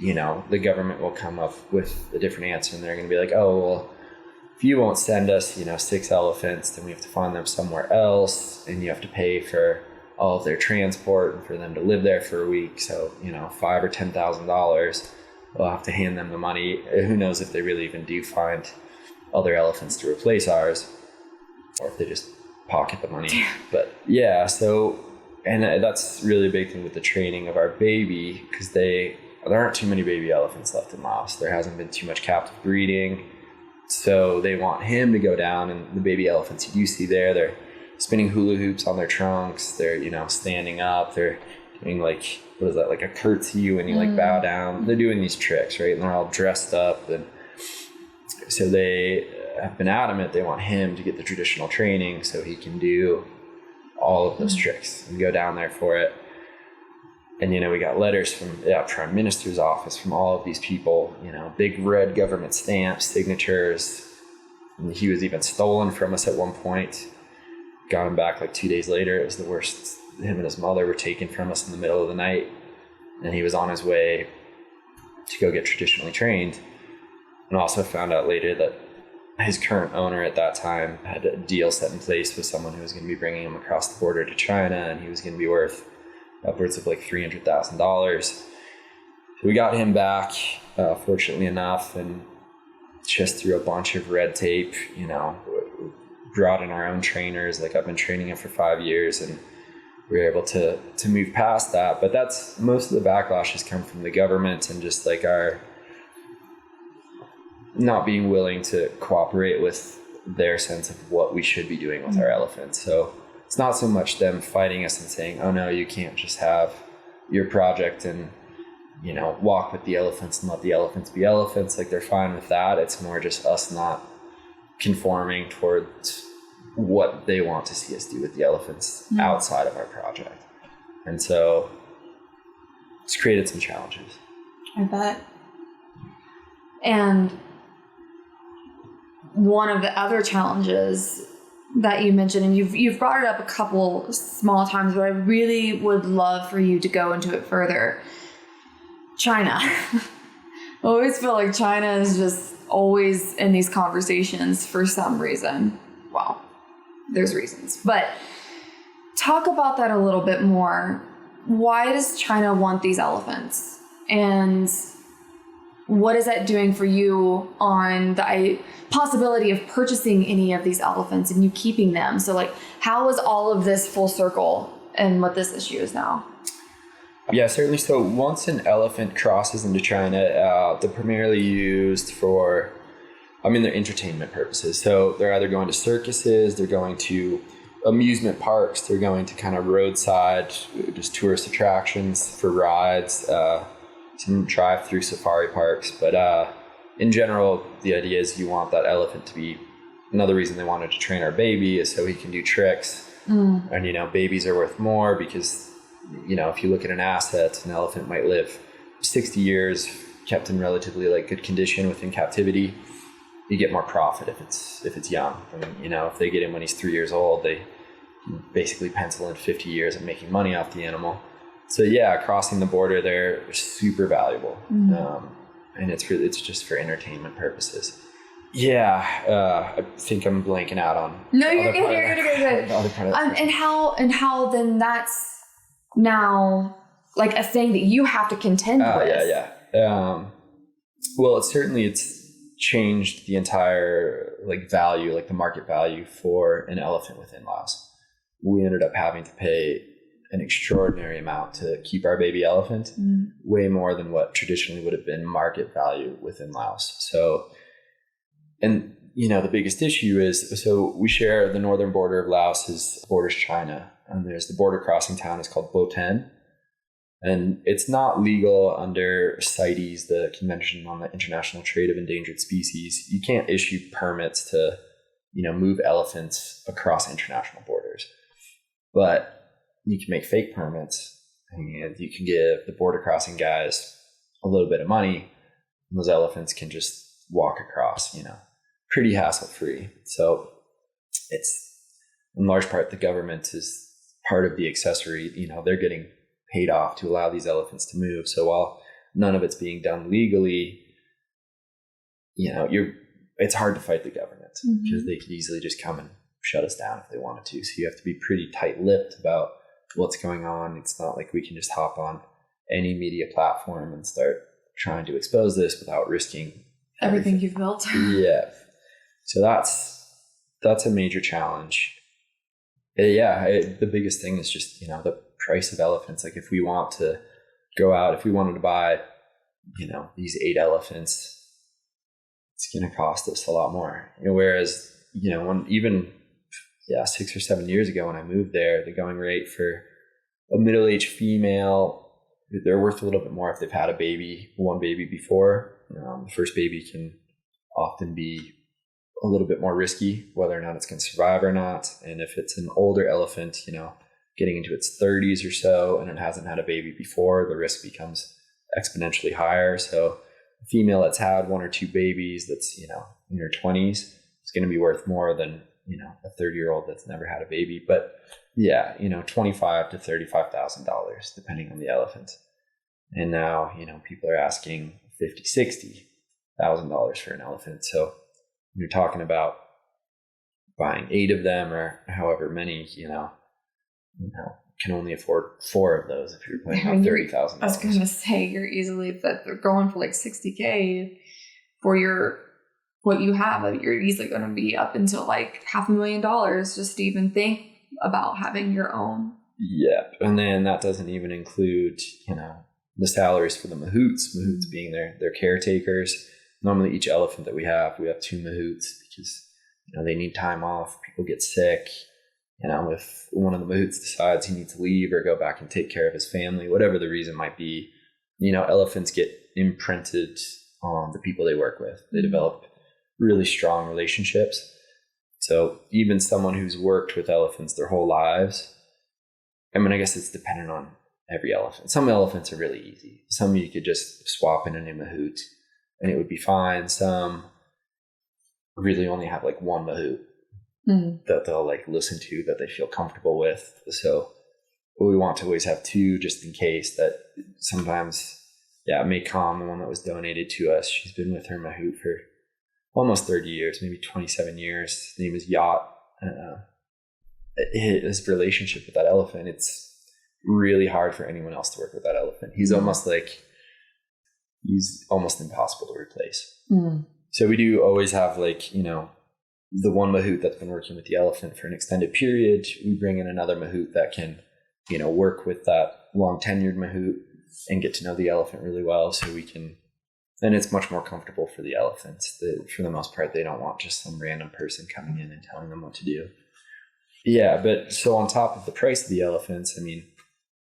the government will come up with a different answer, and they're going to be like, oh, well, if you won't send us, 6 elephants, then we have to find them somewhere else, and you have to pay for all of their transport and for them to live there for a week. So, $5,000 or $10,000, we'll have to hand them the money. Who knows if they really even do find other elephants to replace ours, or if they just pocket the money. But yeah, so, and that's really a big thing with the training of our baby, because there aren't too many baby elephants left in Laos. There hasn't been too much captive breeding. So they want him to go down, and the baby elephants you do see there, they're spinning hula hoops on their trunks. They're, standing up. They're doing like, what is that? Like a curtsy when you like bow down. They're doing these tricks, right? And they're all dressed up. And so they have been adamant they want him to get the traditional training so he can do all of those tricks and go down there for it. And, we got letters from the Prime Minister's office from all of these people, big red government stamps, signatures. And he was even stolen from us at one point. Got him back like 2 days later. It was the worst. Him and his mother were taken from us in the middle of the night. And he was on his way to go get traditionally trained. And also found out later that his current owner at that time had a deal set in place with someone who was going to be bringing him across the border to China, and he was going to be worth upwards of like $300,000. So we got him back, fortunately enough, and just through a bunch of red tape, brought in our own trainers. Like I've been training him for 5 years, and we were able to move past that. But that's most of the backlash has come from the government and just like our not being willing to cooperate with their sense of what we should be doing with our elephants. So it's not so much them fighting us and saying, oh no, you can't just have your project and, walk with the elephants and let the elephants be elephants. Like they're fine with that. It's more just us not conforming towards what they want to see us do with the elephants outside of our project. And so it's created some challenges. I bet. And one of the other challenges that you mentioned, and you've brought it up a couple small times, but I really would love for you to go into it further. China. I always feel like China is just always in these conversations for some reason. Well, there's reasons, but talk about that a little bit more. Why does China want these elephants? And what is that doing for you on the possibility of purchasing any of these elephants and you keeping them? So like, how is all of this full circle and what this issue is now? Yeah, certainly. So once an elephant crosses into China, they're primarily used for, their entertainment purposes. So they're either going to circuses, they're going to amusement parks, they're going to kind of roadside, just tourist attractions for rides, some drive-through safari parks. But in general, the idea is you want that elephant to be, another reason they wanted to train our baby is so he can do tricks. And, babies are worth more because, if you look at an asset, an elephant might live 60 years, kept in relatively like good condition within captivity. You get more profit if it's young. If they get him when he's 3 years old, they basically pencil in 50 years of making money off the animal. So yeah, crossing the border, they're super valuable. And it's just for entertainment purposes. Yeah, I think I'm blanking out on. No, you're good. And how then that's now like a thing that you have to contend with. Yeah. Well, it's changed the entire value, the market value for an elephant within Laos. We ended up having to pay an extraordinary amount to keep our baby elephant, way more than what traditionally would have been market value within Laos. So, and the biggest issue is, so we share the northern border of Laos borders China, and there's the border crossing town is called Boten. And it's not legal under CITES, the Convention on the International Trade of Endangered Species. You can't issue permits to, move elephants across international borders. But you can make fake permits, and you can give the border crossing guys a little bit of money, and those elephants can just walk across, pretty hassle-free. So it's, in large part, the government is part of the accessory. They're getting paid off to allow these elephants to move. So while none of it's being done legally, it's hard to fight the government because they could easily just come and shut us down if they wanted to. So you have to be pretty tight-lipped about what's going on. It's not like we can just hop on any media platform and start trying to expose this without risking everything you've built. Yeah. So that's a major challenge. The biggest thing is just, the price of elephants. Like if we want to go out, if we wanted to buy, these 8 elephants, it's going to cost us a lot more. Whereas, when even 6 or 7 years ago when I moved there, the going rate for a middle-aged female, they're worth a little bit more if they've had one baby before. The first baby can often be a little bit more risky, whether or not it's going to survive or not. And if it's an older elephant, getting into its 30s or so, and it hasn't had a baby before, the risk becomes exponentially higher. So a female that's had 1 or 2 babies that's, in her 20s is going to be worth more than, a 30-year-old that's never had a baby. But $25,000 to $35,000, depending on the elephant. And now, people are asking $50,000-$60,000 for an elephant. So you're talking about buying 8 of them or however many, can only afford 4 of those if you're paying about $30,000. I was going to say, you're easily, that they're going for like $60K for what you have. You're easily going to be up until like $500,000 just to even think about having your own. Yep. And then that doesn't even include, the salaries for the mahouts being their caretakers. Normally each elephant that we have 2 mahouts because, they need time off. People get sick. If one of the mahouts decides he needs to leave or go back and take care of his family, whatever the reason might be, elephants get imprinted on the people they work with. They develop really strong relationships. So even someone who's worked with elephants their whole lives, I guess it's dependent on every elephant. Some elephants are really easy. Some you could just swap in a new mahout and it would be fine. Some really only have like one mahout that they'll like listen to, that they feel comfortable with. So we want to always have 2 just in case. That sometimes, Maycom, the one that was donated to us, she's been with her mahout for almost 30 years, maybe 27 years. His name is Yacht. His relationship with that elephant, it's really hard for anyone else to work with that elephant. He's almost impossible to replace. So we do always have the one mahout that's been working with the elephant for an extended period. We bring in another mahout that can, work with that long tenured mahout and get to know the elephant really well. So we can, and it's much more comfortable for the elephants. For the most part, they don't want just some random person coming in and telling them what to do. Yeah, but so on top of the price of the elephants,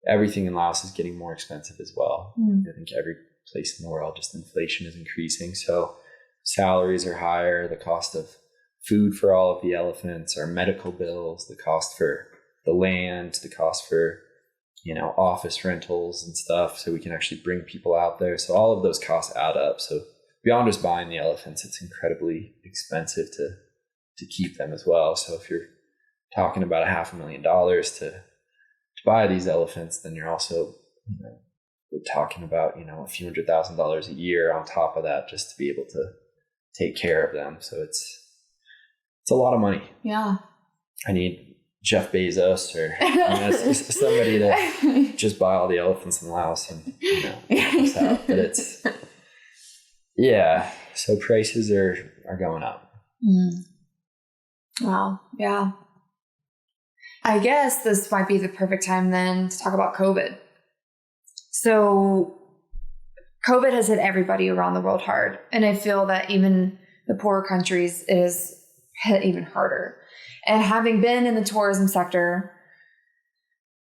everything in Laos is getting more expensive as well. I think every place in the world, just inflation is increasing. So salaries are higher, the cost of food for all of the elephants, our medical bills, the cost for the land, the cost for, office rentals and stuff. So we can actually bring people out there. So all of those costs add up. So beyond just buying the elephants, it's incredibly expensive to keep them as well. So if you're talking about $500,000 to buy these elephants, then you're also, we're talking about, a few $100,000 a year on top of that just to be able to take care of them. So it's a lot of money. Yeah. I need Jeff Bezos or somebody to just buy all the elephants in Laos and help us out. But it's so prices are going up. Wow. Yeah. I guess this might be the perfect time then to talk about COVID. So COVID has hit everybody around the world hard. And I feel that even the poorer countries, it is hit even harder. And having been in the tourism sector,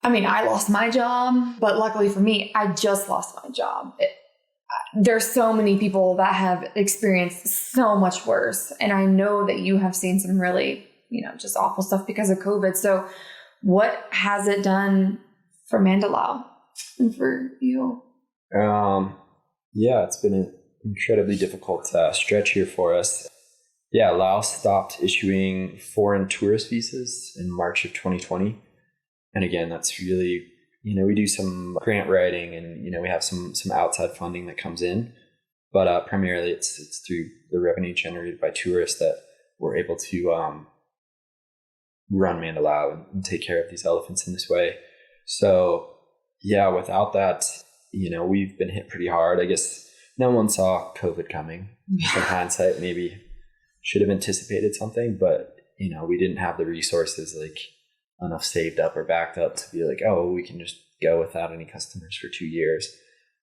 I lost my job, but luckily for me, I just lost my job. There's so many people that have experienced so much worse. And I know that you have seen some really, just awful stuff because of COVID. So what has it done for Mandalao and for you? It's been an incredibly difficult stretch here for us. Laos stopped issuing foreign tourist visas in March of 2020. And again, that's really, we do some grant writing and, we have some outside funding that comes in, but primarily it's through the revenue generated by tourists that we're able to run Mandalao and take care of these elephants in this way. So without that, we've been hit pretty hard. I guess no one saw COVID coming. In hindsight, maybe should have anticipated something, but we didn't have the resources like enough saved up or backed up to be like, oh, we can just go without any customers for 2 years.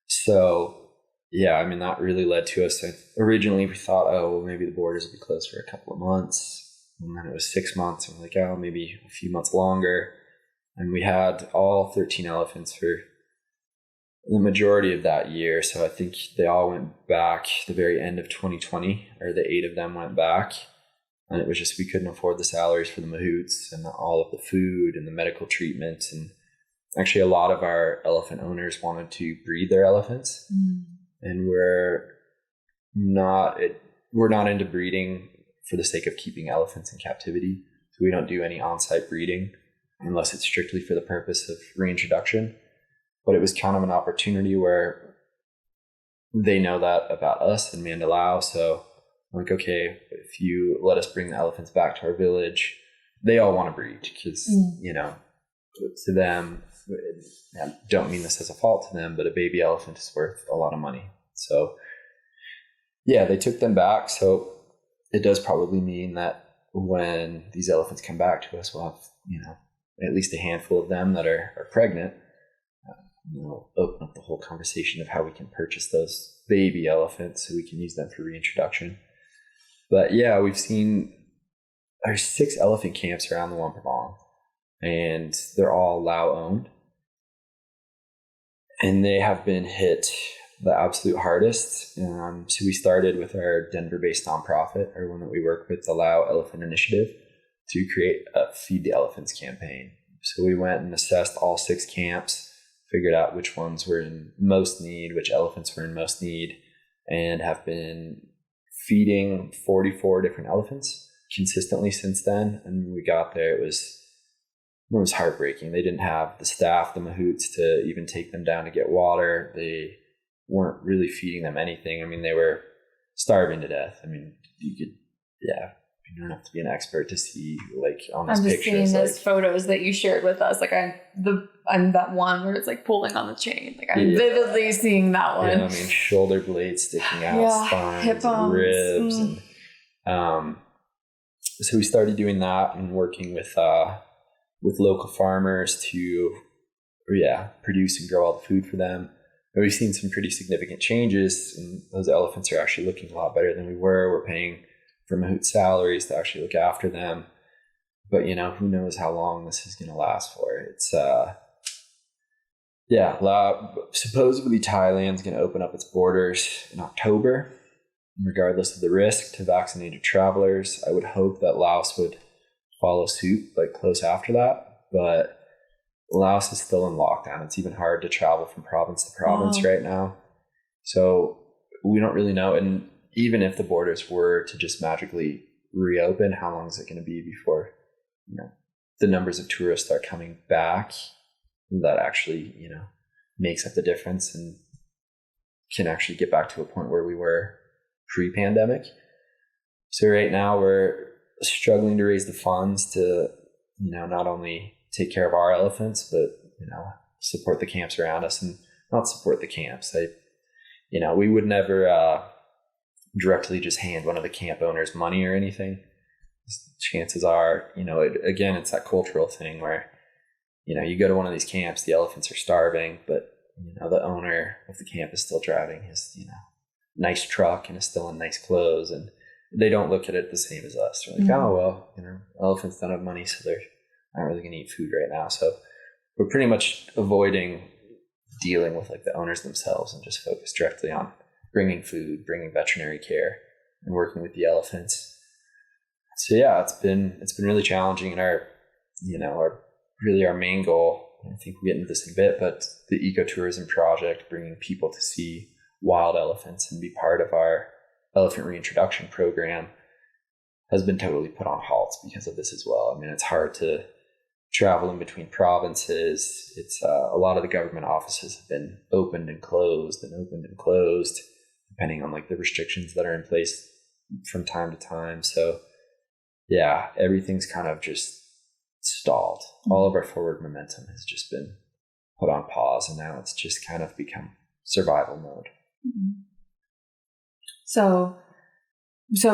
So yeah, I mean, that really led to us. Originally we thought, oh, well, maybe the borders will be closed for a couple of months. And then it was 6 months. And we're like, oh, maybe a few months longer. And we had all 13 elephants for the majority of that year. So I think they all went back the very end of 2020, or the 8 of them went back. And it was just, we couldn't afford the salaries for the mahouts and all of the food and the medical treatment. And actually a lot of our elephant owners wanted to breed their elephants. And we're not into breeding for the sake of keeping elephants in captivity. So we don't do any on-site breeding unless it's strictly for the purpose of reintroduction. But it was kind of an opportunity where they know that about us in Mandalao. So I'm like, okay, if you let us bring the elephants back to our village, they all want to breed because, to them, I don't mean this as a fault to them, but a baby elephant is worth a lot of money. So yeah, they took them back. So it does probably mean that when these elephants come back to us, we'll have, at least a handful of them that are pregnant. We'll open up the whole conversation of how we can purchase those baby elephants so we can use them for reintroduction. But yeah, we've seen there's 6 elephant camps around the Lumpur, and they're all Lao owned. And they have been hit the absolute hardest. So we started with our Denver-based nonprofit, or one that we work with, the Lao Elephant Initiative, to create a Feed the Elephants campaign. So we went and assessed all 6 camps, figured out which ones were in most need, which elephants were in most need, and have been feeding 44 different elephants consistently since then. And when we got there, it was heartbreaking. They didn't have the staff, the mahouts, to even take them down to get water. They weren't really feeding them anything. I mean, they were starving to death. I mean, you don't have to be an expert to see, like, on these pictures. I'm just seeing those photos that you shared with us. Like, I'm that one where it's like pulling on the chain. Like, I'm vividly seeing that one. Yeah, I mean, shoulder blades sticking out, spines, hip and ribs, and so we started doing that and working with local farmers to produce and grow all the food for them. And we've seen some pretty significant changes, and those elephants are actually looking a lot better than we were. We're paying for mahout salaries to actually look after them. But, who knows how long this is going to last for. It's, supposedly Thailand's going to open up its borders in October, regardless of the risk, to vaccinated travelers. I would hope that Laos would follow suit, like, close after that. But Laos is still in lockdown. It's even hard to travel from province to province right now. So we don't really know. And even if the borders were to just magically reopen, how long is it going to be before, the numbers of tourists start coming back that actually, makes up the difference and can actually get back to a point where we were pre-pandemic. So right now we're struggling to raise the funds to, not only take care of our elephants, but, support the camps around us, and not support the camps. We would never directly just hand one of the camp owners money or anything. Chances are, it's that cultural thing where, you go to one of these camps, the elephants are starving, but, the owner of the camp is still driving his, nice truck and is still in nice clothes, and they don't look at it the same as us. They're like, oh, well, elephants don't have money, so they're not really going to eat food right now. So we're pretty much avoiding dealing with, like, the owners themselves and just focus directly on bringing food, bringing veterinary care, and working with the elephants. So yeah, it's been really challenging. And our main goal, I think we'll get into this in a bit, but the ecotourism project, bringing people to see wild elephants and be part of our elephant reintroduction program, has been totally put on halt because of this as well. I mean, it's hard to travel in between provinces. It's a lot of the government offices have been opened and closed, depending on, like, the restrictions that are in place from time to time. So yeah, everything's kind of just stalled. All of our forward momentum has just been put on pause, and now it's just kind of become survival mode. So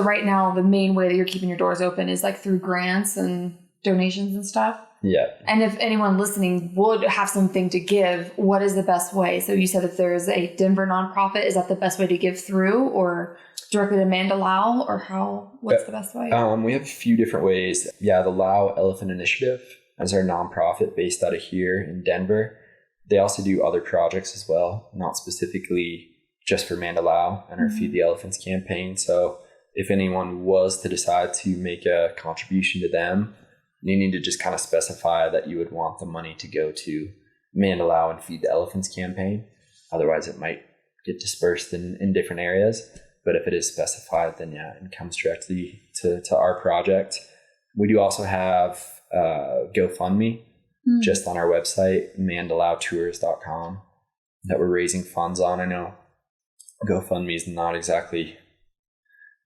right now, the main way that you're keeping your doors open is, like, through grants and donations and stuff. Yeah. And if anyone listening would have something to give, what is the best way? So you said if there's a Denver nonprofit, is that the best way to give through, or directly to Mandalao, or what's the best way? We have a few different ways. Yeah, the Lao Elephant Initiative is our nonprofit based out of here in Denver. They also do other projects as well, not specifically just for Mandalao and our Feed the Elephants campaign. So if anyone was to decide to make a contribution to them, you need to just kind of specify that you would want the money to go to Mandalao and Feed the Elephants campaign. Otherwise, it might get dispersed in different areas. But if it is specified, then yeah, it comes directly to our project. We do also have GoFundMe just on our website, mandalaotours.com, that we're raising funds on. I know GoFundMe is not exactly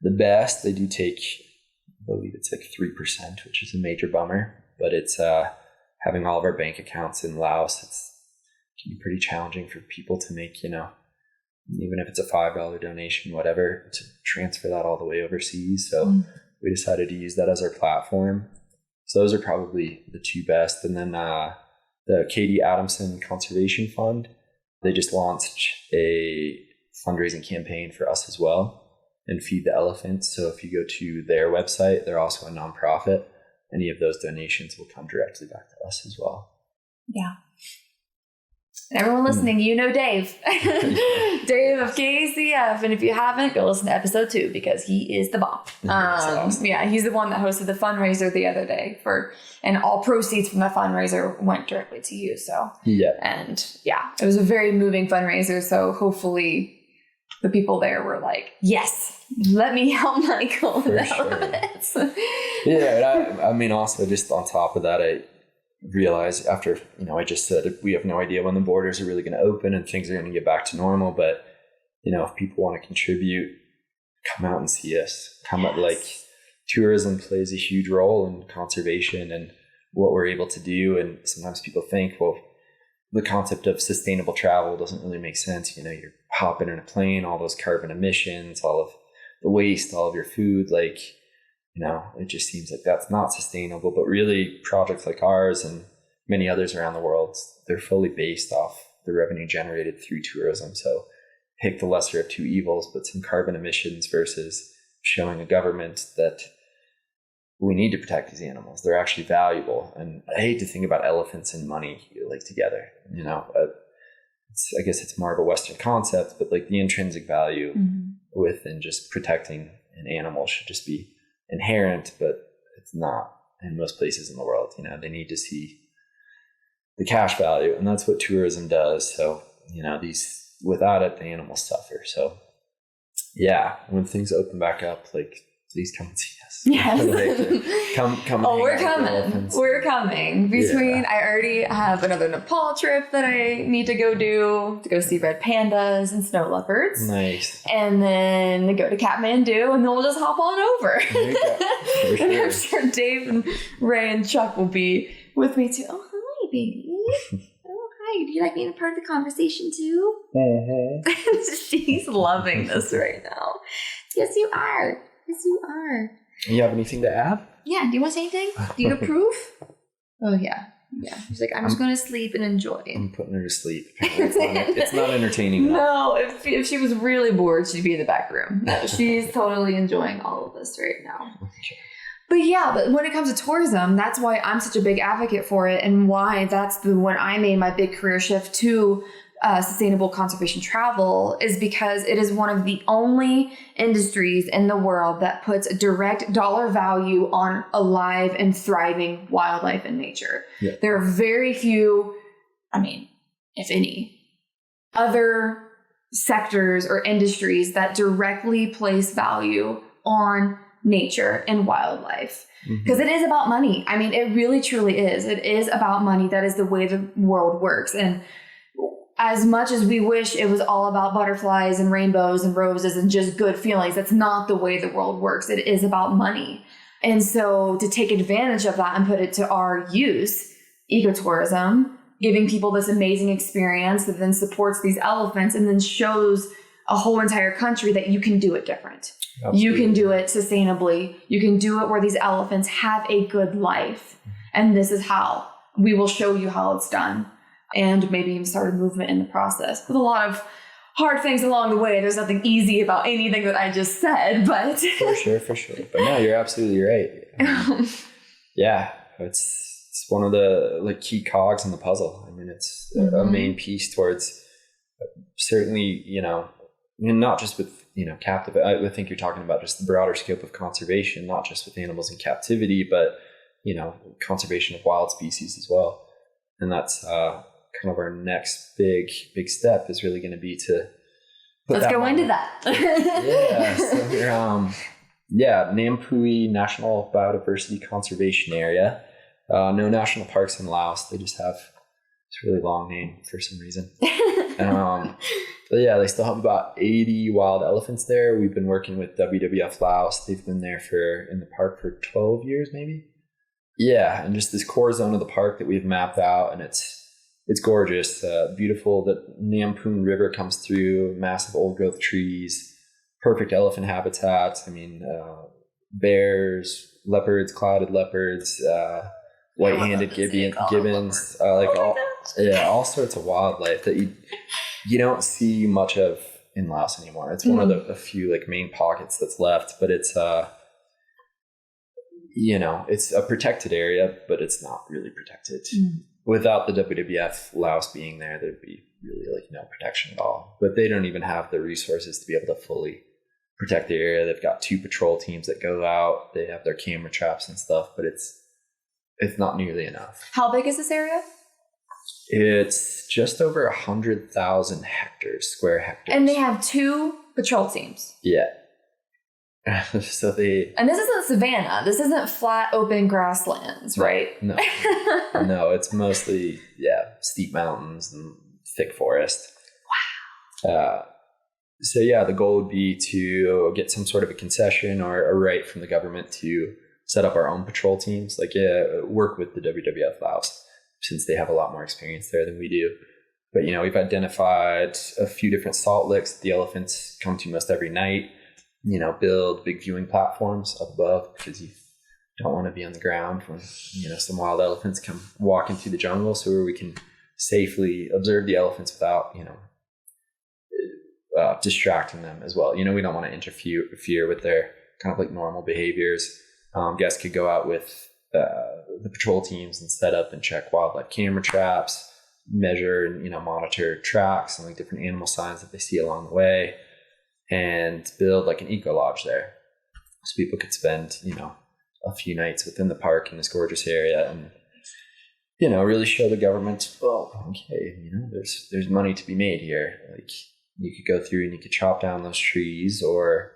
the best. They do take, I believe it's like 3%, which is a major bummer. But it's having all of our bank accounts in Laos. It can be pretty challenging for people to make, even if it's a $5 donation, whatever, to transfer that all the way overseas. So we decided to use that as our platform. So those are probably the two best. And then the Katie Adamson Conservation Fund, they just launched a fundraising campaign for us as well, and Feed the Elephants. So if you go to their website, they're also a nonprofit. Any of those donations will come directly back to us as well. Yeah. Everyone listening, you know Dave. Dave of KCF. And if you haven't, go listen to episode 2 because he is the bomb. Awesome. Yeah, he's the one that hosted the fundraiser the other day and all proceeds from the fundraiser went directly to you. So yeah. And yeah, it was a very moving fundraiser. So hopefully the people there were like, yes, let me help Michael with elements. Sure. Yeah, and I mean, also just on top of that, I realized after, I just said we have no idea when the borders are really going to open and things are going to get back to normal. But, if people want to contribute, come out and see us. Like tourism plays a huge role in conservation and what we're able to do. And sometimes people think, well, the concept of sustainable travel doesn't really make sense. You're hopping in a plane, all those carbon emissions, all of the waste, all of your food, it just seems like that's not sustainable. But really, projects like ours and many others around the world, they're fully based off the revenue generated through tourism. So pick the lesser of two evils, but some carbon emissions versus showing a government that we need to protect these animals. They're actually valuable. And I hate to think about elephants and money together. I guess it's more of a Western concept, but the intrinsic value within just protecting an animal should just be inherent, but it's not in most places in the world. They need to see the cash value, and that's what tourism does. So without it, the animals suffer. So yeah, when things open back up, please come and see us. Yes. come. Oh, we're coming. We're coming. I already have another Nepal trip that I need to go see red pandas and snow leopards. Nice. And then go to Kathmandu, and then we'll just hop on over. Sure. And I'm sure Dave and Ray and Chuck will be with me too. Oh, hi, baby. Oh, hi. Do you like being a part of the conversation too? She's loving this right now. Yes, you are. Yes, you are. You have anything to add? Yeah. Do you want to say anything? Do you approve? Oh, yeah. Yeah. She's like, I'm just going to sleep and enjoy. I'm putting her to sleep. It's not entertaining. No, if she was really bored, she'd be in the back room. No, she's totally enjoying all of this right now. Okay. But when it comes to tourism, that's why I'm such a big advocate for it, and why that's when I made my big career shift to sustainable conservation travel, is because it is one of the only industries in the world that puts a direct dollar value on alive and thriving wildlife and nature. Yeah. There are very few, if any, other sectors or industries that directly place value on nature and wildlife, because it is about money. It really truly is. It is about money. That is the way the world works. And as much as we wish it was all about butterflies and rainbows and roses and just good feelings, that's not the way the world works. It is about money. And so to take advantage of that and put it to our use, ecotourism, giving people this amazing experience that then supports these elephants and then shows a whole entire country that you can do it different. Absolutely. You can do it sustainably. You can do it where these elephants have a good life. And this is how. We will show you how it's done. And maybe even start a movement in the process with a lot of hard things along the way. There's nothing easy about anything that I just said, but for sure. But no, you're absolutely right. Yeah, it's one of the like key cogs in the puzzle. I mean, it's a main piece towards certainly, not just with, captive. I think you're talking about just the broader scope of conservation, not just with animals in captivity, but, conservation of wild species as well. And that's kind of our next big step is really going to be to let's go into that. Nam Pui National Biodiversity Conservation Area. No national parks in Laos. They just have this really long name for some reason. But yeah, they still have about 80 wild elephants there. We've been working with WWF Laos. They've been there in the park for 12 years, maybe. Yeah, and just this core zone of the park that we've mapped out, and it's gorgeous, beautiful. The Nam Pui River comes through, massive old growth trees, perfect elephant habitat. I mean, bears, leopards, clouded leopards, white-handed gibbons, all sorts of wildlife that you don't see much of in Laos anymore. It's one of the few like main pockets that's left, but it's it's a protected area, but it's not really protected. Without the WWF Laos being there, there'd be really like no protection at all. But they don't even have the resources to be able to fully protect the area. They've got 2 patrol teams that go out. They have their camera traps and stuff, but it's not nearly enough. How big is this area? It's just over 100,000 square hectares. And they have 2 patrol teams. Yeah. And this isn't savanna. This isn't flat, open grasslands, right? No, it's mostly steep mountains and thick forest. Wow. So yeah, the goal would be to get some sort of a concession or a right from the government to set up our own patrol teams. Work with the WWF Laos since they have a lot more experience there than we do. But we've identified a few different salt licks that the elephants come to most every night. Build big viewing platforms up above because you don't want to be on the ground when, some wild elephants come walking through the jungle. So where we can safely observe the elephants without, distracting them as well. We don't want to interfere with their kind of like normal behaviors. Guests could go out with the patrol teams and set up and check wildlife camera traps, measure and, monitor tracks and like different animal signs that they see along the way. And build like an eco lodge there, so people could spend a few nights within the park in this gorgeous area, and really show the government, there's money to be made here. Like you could go through and you could chop down those trees, or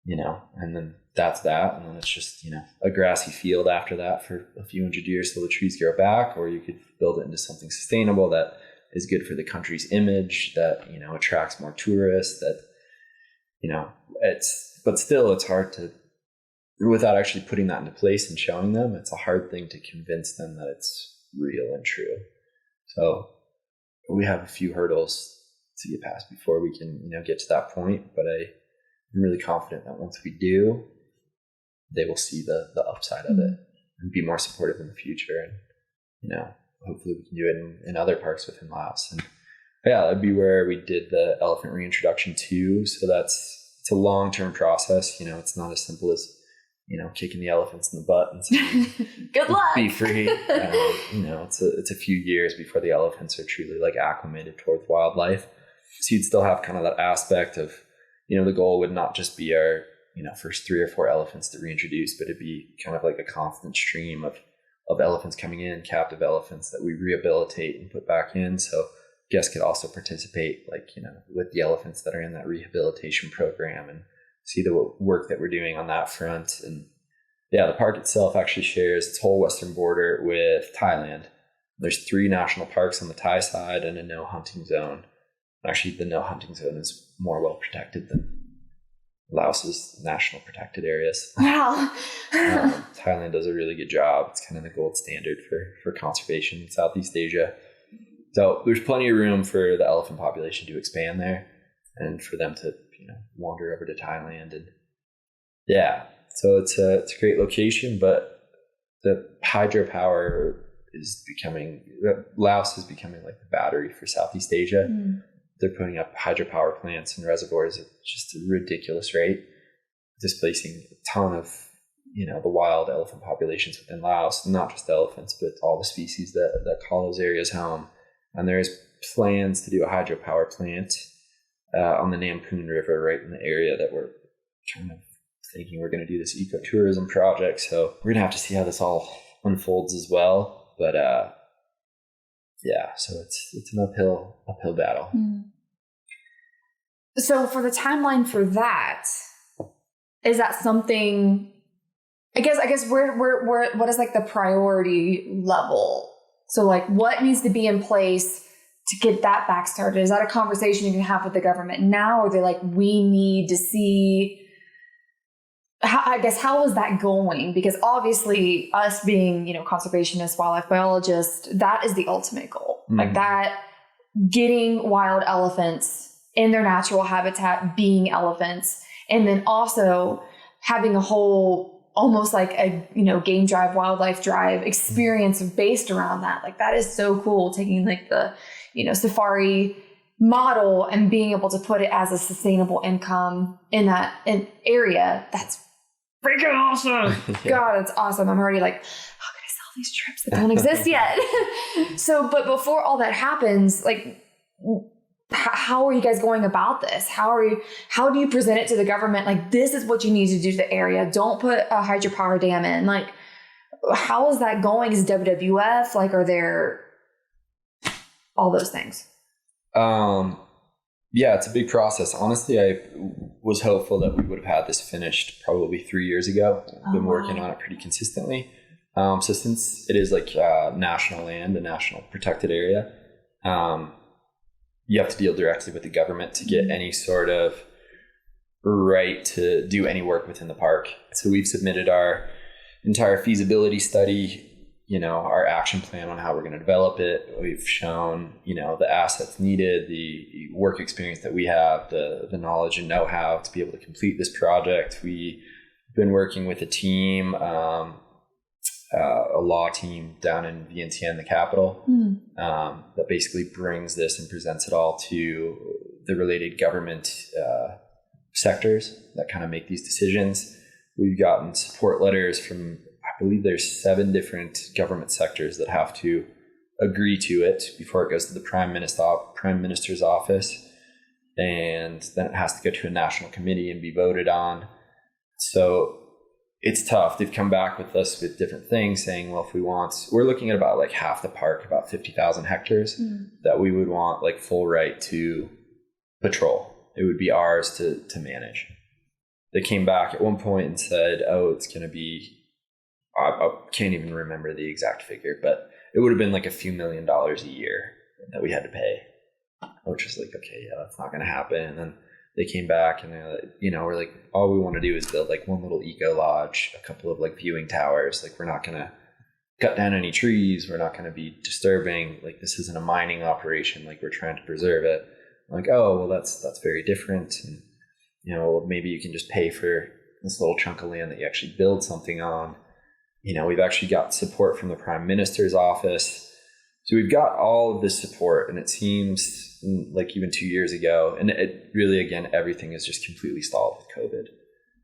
and then that's that, and then it's just a grassy field after that for a few hundred years till the trees grow back, or you could build it into something sustainable that is good for the country's image, that attracts more tourists, that but still it's hard to, without actually putting that into place and showing them, it's a hard thing to convince them that it's real and true. So we have a few hurdles to get past before we can get to that point, but I'm really confident that once we do, they will see the upside of it and be more supportive in the future. And hopefully we can do it in other parks within Laos. And that'd be where we did the elephant reintroduction too. So it's a long-term process. It's not as simple as, kicking the elephants in the butt and saying, good luck, be free. It's a few years before the elephants are truly like acclimated towards wildlife. So you'd still have kind of that aspect of, the goal would not just be our, first 3 or 4 elephants to reintroduce, but it'd be kind of like a constant stream of elephants coming in, captive elephants that we rehabilitate and put back in. So guests could also participate, with the elephants that are in that rehabilitation program and see the work that we're doing on that front. And the park itself actually shares its whole western border with Thailand. There's 3 national parks on the Thai side and a no hunting zone. Actually, the no hunting zone is more well protected than Laos's national protected areas. Wow. Thailand does a really good job. It's kind of the gold standard for conservation in Southeast Asia. So there's plenty of room for the elephant population to expand there and for them to wander over to Thailand. And yeah, so it's a great location, but the hydropower Laos is becoming like the battery for Southeast Asia. They're putting up hydropower plants and reservoirs at just a ridiculous rate, displacing a ton of, the wild elephant populations within Laos, not just elephants, but all the species that call those areas home. And there's plans to do a hydropower plant on the Nampoon River, right in the area that we're kind of thinking we're going to do this ecotourism project. So we're going to have to see how this all unfolds as well. But so it's an uphill battle. So for the timeline for that, is that something? I guess where what is like the priority level? So like what needs to be in place to get that back started? Is that a conversation you can have with the government now? Or are they like, we need to see how is that going? Because obviously us being, conservationists, wildlife biologists, that is the ultimate goal. Like that, getting wild elephants in their natural habitat, being elephants, and then also having a whole almost like a game drive, wildlife drive experience based around that. Like that is so cool, taking like the safari model and being able to put it as a sustainable income in that area. That's freaking awesome. God, it's awesome. I'm already like, how can I sell these trips that don't exist yet? So, but before all that happens, like, how are you guys going about this? How do you present it to the government? Like, this is what you need to do to the area. Don't put a hydropower dam in. Like, how is that going? Is WWF? Like, are there all those things? Yeah, it's a big process. Honestly, I was hopeful that we would have had this finished probably 3 years ago. I've been working on it pretty consistently. So since it is like national land, a national protected area, you have to deal directly with the government to get any sort of right to do any work within the park. So we've submitted our entire feasibility study, our action plan on how we're going to develop it. We've shown, the assets needed, the work experience that we have, the knowledge and know-how to be able to complete this project. We've been working with a team, a law team down in Vientiane, the capital, that basically brings this and presents it all to the related government sectors that kind of make these decisions. We've gotten support letters from, I believe there's 7 different government sectors that have to agree to it before it goes to the Prime Minister's office. And then it has to go to a national committee and be voted on. So it's tough. They've come back with us with different things saying, well, if we're looking at about like half the park, about 50,000 hectares that we would want like full right to patrol. It would be ours to manage. They came back at one point and said, it's going to be, I can't even remember the exact figure, but it would have been like a few $1 million a year that we had to pay, which was like, okay, yeah, that's not going to happen. And then they came back and we're like, all we want to do is build like one little eco lodge, a couple of like viewing towers. Like, we're not going to cut down any trees. We're not going to be disturbing. Like, this isn't a mining operation. Like, we're trying to preserve it. I'm like, oh, well, that's very different. And, maybe you can just pay for this little chunk of land that you actually build something on. We've actually got support from the Prime Minister's office. So we've got all of this support, and it seems like even 2 years ago, and it really, again, everything is just completely stalled with COVID.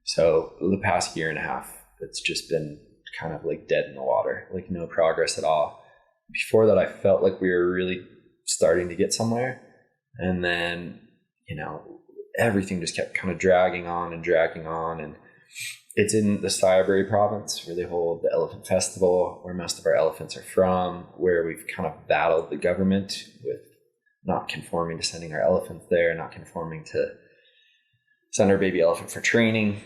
So the past year and a half, it's just been kind of like dead in the water, like no progress at all. Before that, I felt like we were really starting to get somewhere. And then, everything just kept kind of dragging on. And it's in the Siberia province where they hold the elephant festival, where most of our elephants are from, where we've kind of battled the government with not conforming to sending our elephants there, not conforming to send our baby elephant for training.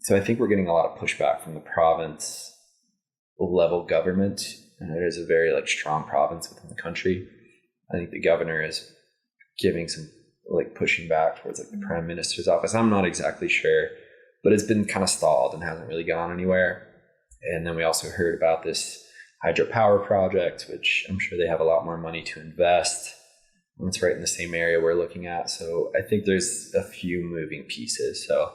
So I think we're getting a lot of pushback from the province level government. And it is a very strong province within the country. I think the governor is giving some pushing back towards the Prime Minister's office. I'm not exactly sure, but it's been kind of stalled and hasn't really gone anywhere. And then we also heard about this hydropower project, which I'm sure they have a lot more money to invest. It's right in the same area we're looking at. So I think there's a few moving pieces. So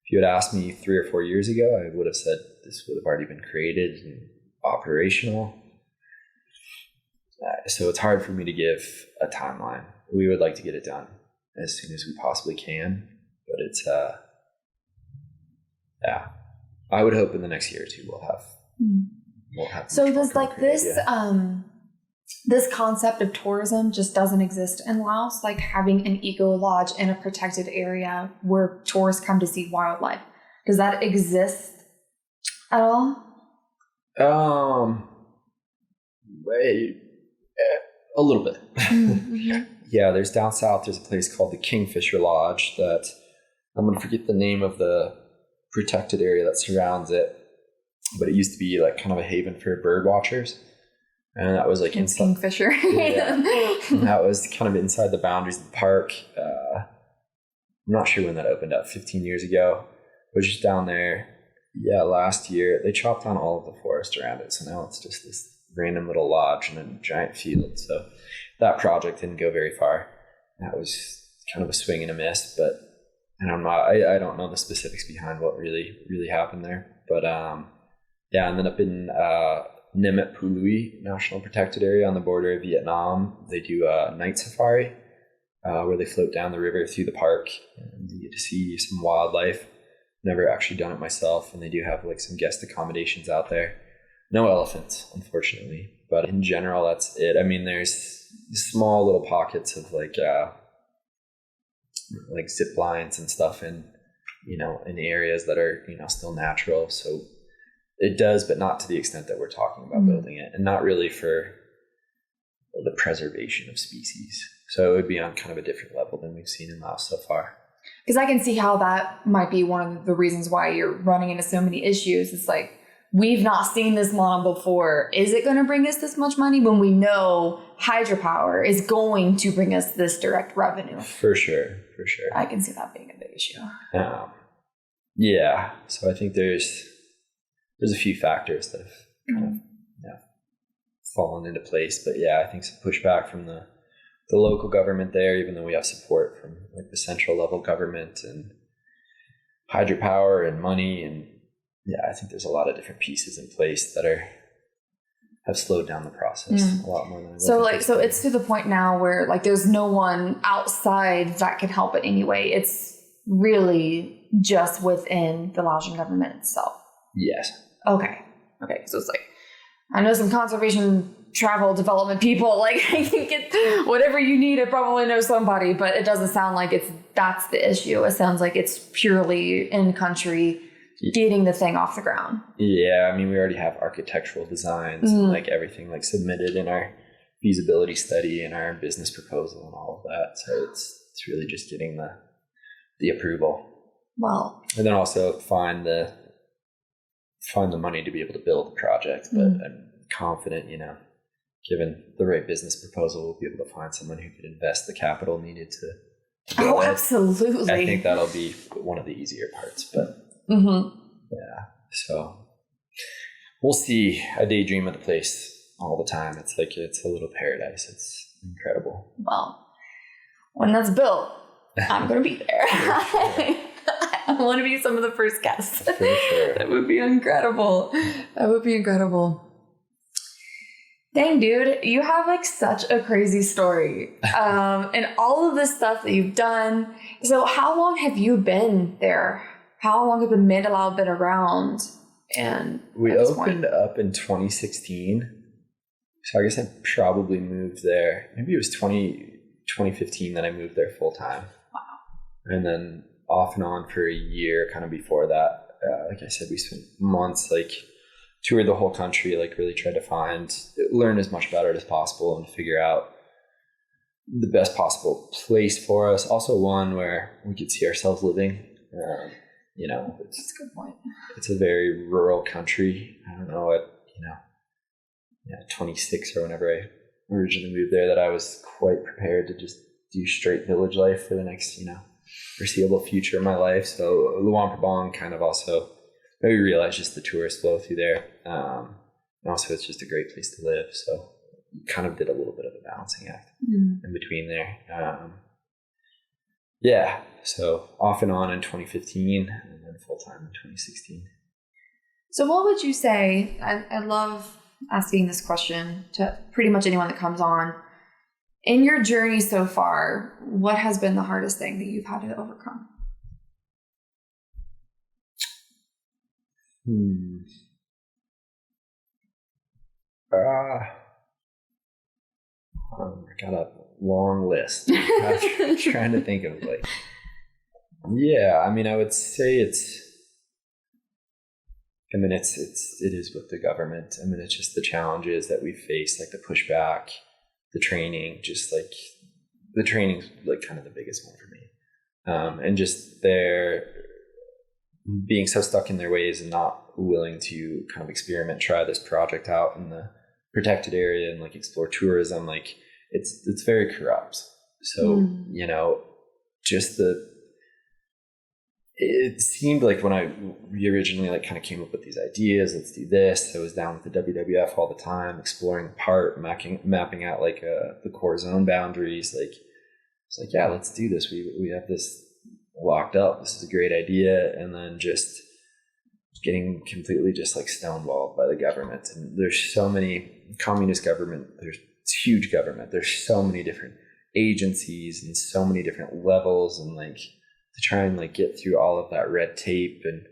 if you had asked me 3 or 4 years ago, I would have said this would have already been created and operational. So it's hard for me to give a timeline. We would like to get it done as soon as we possibly can, but it's I would hope in the next year or two we'll have. So does like this this concept of tourism just doesn't exist in Laos? Like having an eco lodge in a protected area where tourists come to see wildlife. Does that exist at all? A little bit. Mm-hmm. Yeah, there's down south, there's a place called the Kingfisher Lodge that I'm going to forget the name of the protected area that surrounds it, but it used to be like kind of a haven for bird watchers. And that was like inside Kingfisher. Yeah. And that was kind of inside the boundaries of the park. I'm not sure when that opened up, 15 years ago. It was just down there. Yeah, last year they chopped down all of the forest around it. So now it's just this random little lodge in a giant field. So that project didn't go very far. That was kind of a swing and a miss, but I don't know the specifics behind what really happened there. But yeah, and then up in Nimet Pului National Protected Area on the border of Vietnam, they do a night safari where they float down the river through the park and you get to see some wildlife. Never actually done it myself, and they do have like some guest accommodations out there. No elephants, unfortunately, but in general, that's it. I mean, there's small little pockets of like zip lines and stuff in areas that are, still natural. So it does, but not to the extent that we're talking about building it, and not really for the preservation of species. So it would be on kind of a different level than we've seen in Laos so far. Because I can see how that might be one of the reasons why you're running into so many issues. It's like, we've not seen this model before. Is it going to bring us this much money when we know hydropower is going to bring us this direct revenue? For sure. I can see that being a big issue. Yeah. So I think there's a few factors that have kind of fallen into place. But yeah, I think some pushback from the local government there, even though we have support from like the central level government and hydropower and money, and I think there's a lot of different pieces in place that have slowed down the process a lot more than so it's to the point now where like there's no one outside that can help it anyway. It's really just within the Laotian government itself. Yes. Okay. So it's like, I know some conservation travel development people, like I think whatever you need, I probably know somebody, but it doesn't sound like that's the issue. It sounds like it's purely in country getting the thing off the ground. Yeah, I mean, we already have architectural designs and like everything like submitted in our feasibility study and our business proposal and all of that. So it's really just getting the approval. Well, and then also find the money to be able to build the project. But I'm confident, given the right business proposal, we'll be able to find someone who could invest the capital needed to build it. Absolutely. I think that'll be one of the easier parts, but yeah. So we'll see. I daydream of the place all the time. It's like, it's a little paradise. It's incredible. Well, when that's built, I'm going to be there. I want to be some of the first guests. For sure. That would be incredible. Dang, dude, you have like such a crazy story. And all of this stuff that you've done. So how long have you been there? How long have the Mandalao been around? And we opened up in 2016. So I guess I probably moved there. Maybe it was 2015 that I moved there full time. Wow. And then off and on for a year kind of before that. Like I said, we spent months, like toured the whole country, like really tried to learn as much about it as possible and figure out the best possible place for us. Also one where we could see ourselves living. That's a good point. It's a very rural country. I don't know at 26 or whenever I originally moved there, that I was quite prepared to just do straight village life for the next, foreseeable future of my life. So Luang Prabang kind of also made me realize just the tourist flow through there. And also it's just a great place to live. So kind of did a little bit of a balancing act in between there. So off and on in 2015 and then full-time in 2016. So what would you say, I love asking this question to pretty much anyone that comes on. In your journey so far, what has been the hardest thing that you've had to overcome? I got a long list. I'm trying to think of I would say it is with the government. It's just the challenges that we face, like the pushback, the training, just like the training's like kind of the biggest one for me. And just their being so stuck in their ways and not willing to kind of experiment, try this project out in the protected area and like explore tourism, like it's very corrupt. So, it seemed like when we originally like kind of came up with these ideas, let's do this. I was down with the WWF all the time, exploring the part, mapping out like the core zone boundaries. Like it's like, yeah, let's do this. We have this locked up. This is a great idea. And then just getting completely just like stonewalled by the government. And there's so many communist government. There's huge government. There's so many different agencies and so many different levels, and like to try and like get through all of that red tape, and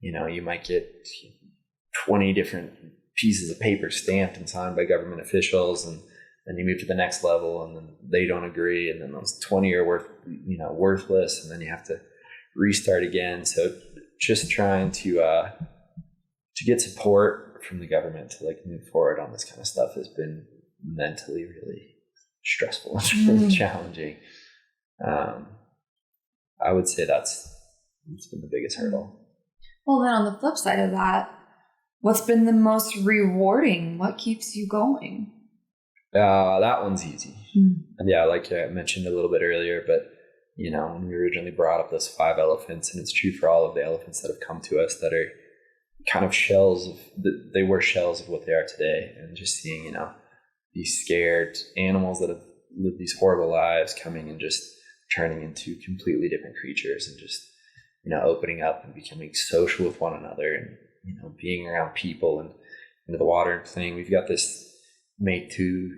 you might get 20 different pieces of paper stamped and signed by government officials, and then you move to the next level and then they don't agree, and then those 20 are worthless, and then you have to restart again. So just trying to get support from the government to like move forward on this kind of stuff has been mentally really stressful and challenging. I would say it's been the biggest hurdle. Well, then on the flip side of that, what's been the most rewarding? What keeps you going? That one's easy. And like I mentioned a little bit earlier, but when we originally brought up those 5 elephants, and it's true for all of the elephants that have come to us that are kind of they were shells of what they are today, and just seeing, these scared animals that have lived these horrible lives coming and just turning into completely different creatures, and just, opening up and becoming social with one another, and, being around people and into the water and playing. We've got this mate too.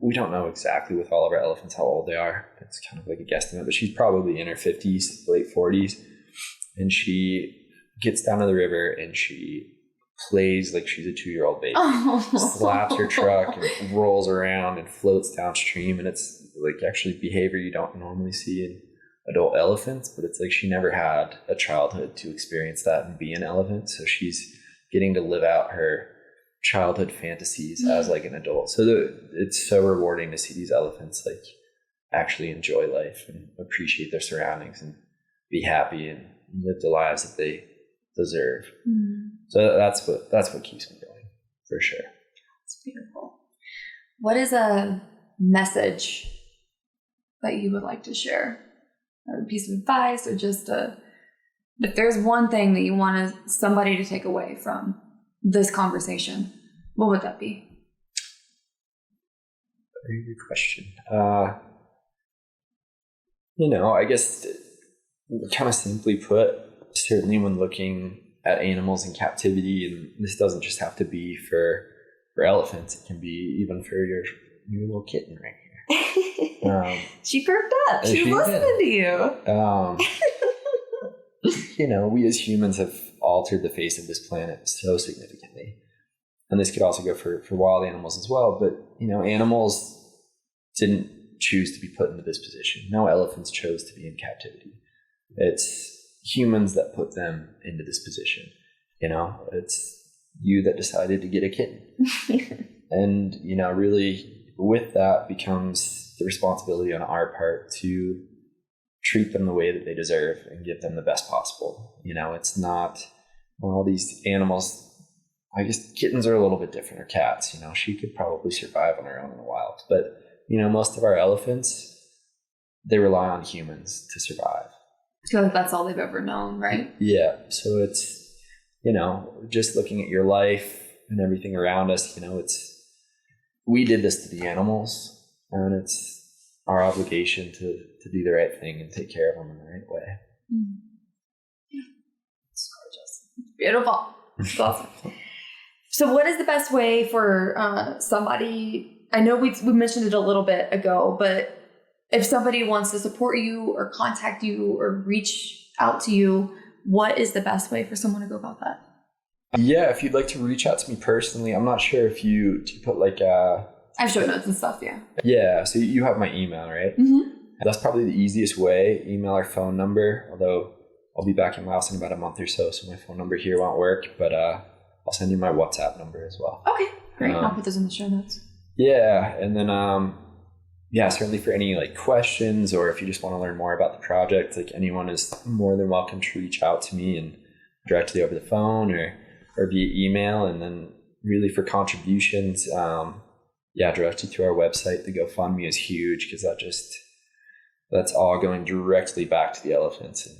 We don't know exactly with all of our elephants how old they are. It's kind of like a guesstimate, but she's probably in her 50s, late 40s. And she gets down to the river and she plays like she's a 2-year-old baby. Slaps her truck and rolls around and floats downstream. And it's like actually behavior you don't normally see in adult elephants, but it's like she never had a childhood to experience that and be an elephant. So she's getting to live out her childhood fantasies as like an adult. So it's so rewarding to see these elephants like actually enjoy life and appreciate their surroundings and be happy and live the lives that they deserve. So that's what keeps me going, for sure. That's beautiful. What is a message that you would like to share? A piece of advice, or just if there's one thing that you want somebody to take away from this conversation, what would that be? Very good question. I guess kind of simply put, certainly when looking at animals in captivity, and this doesn't just have to be for elephants, it can be even for your little kitten right here. She perked up. She's listening to you. We as humans have altered the face of this planet so significantly. And this could also go for wild animals as well. But, animals didn't choose to be put into this position. No elephants chose to be in captivity. It's humans that put them into this position. It's you that decided to get a kitten. And, really with that becomes the responsibility on our part to treat them the way that they deserve and give them the best possible. It's not, well, these animals, I guess kittens are a little bit different, or cats, she could probably survive on her own in the wild. But, most of our elephants, they rely on humans to survive. I feel like that's all they've ever known, right? Yeah. So it's, just looking at your life, and everything around us, we did this to the animals, and it's our obligation to do the right thing and take care of them in the right way. It's gorgeous. Beautiful. It's awesome. So what is the best way for somebody, I know we mentioned it a little bit ago, but if somebody wants to support you or contact you or reach out to you, what is the best way for someone to go about that? Yeah, if you'd like to reach out to me personally, I'm not sure if you put like I have show notes and stuff, yeah. Yeah, so you have my email, right? Mm-hmm. That's probably the easiest way, email or phone number, although I'll be back in Laos in about a month or so my phone number here won't work, but I'll send you my WhatsApp number as well. Okay, great. I'll put those in the show notes. Yeah, and then certainly for any like questions, or if you just want to learn more about the project, like anyone is more than welcome to reach out to me and directly over the phone or via email. And then really for contributions, directly through our website. The GoFundMe is huge because that's all going directly back to the elephants. And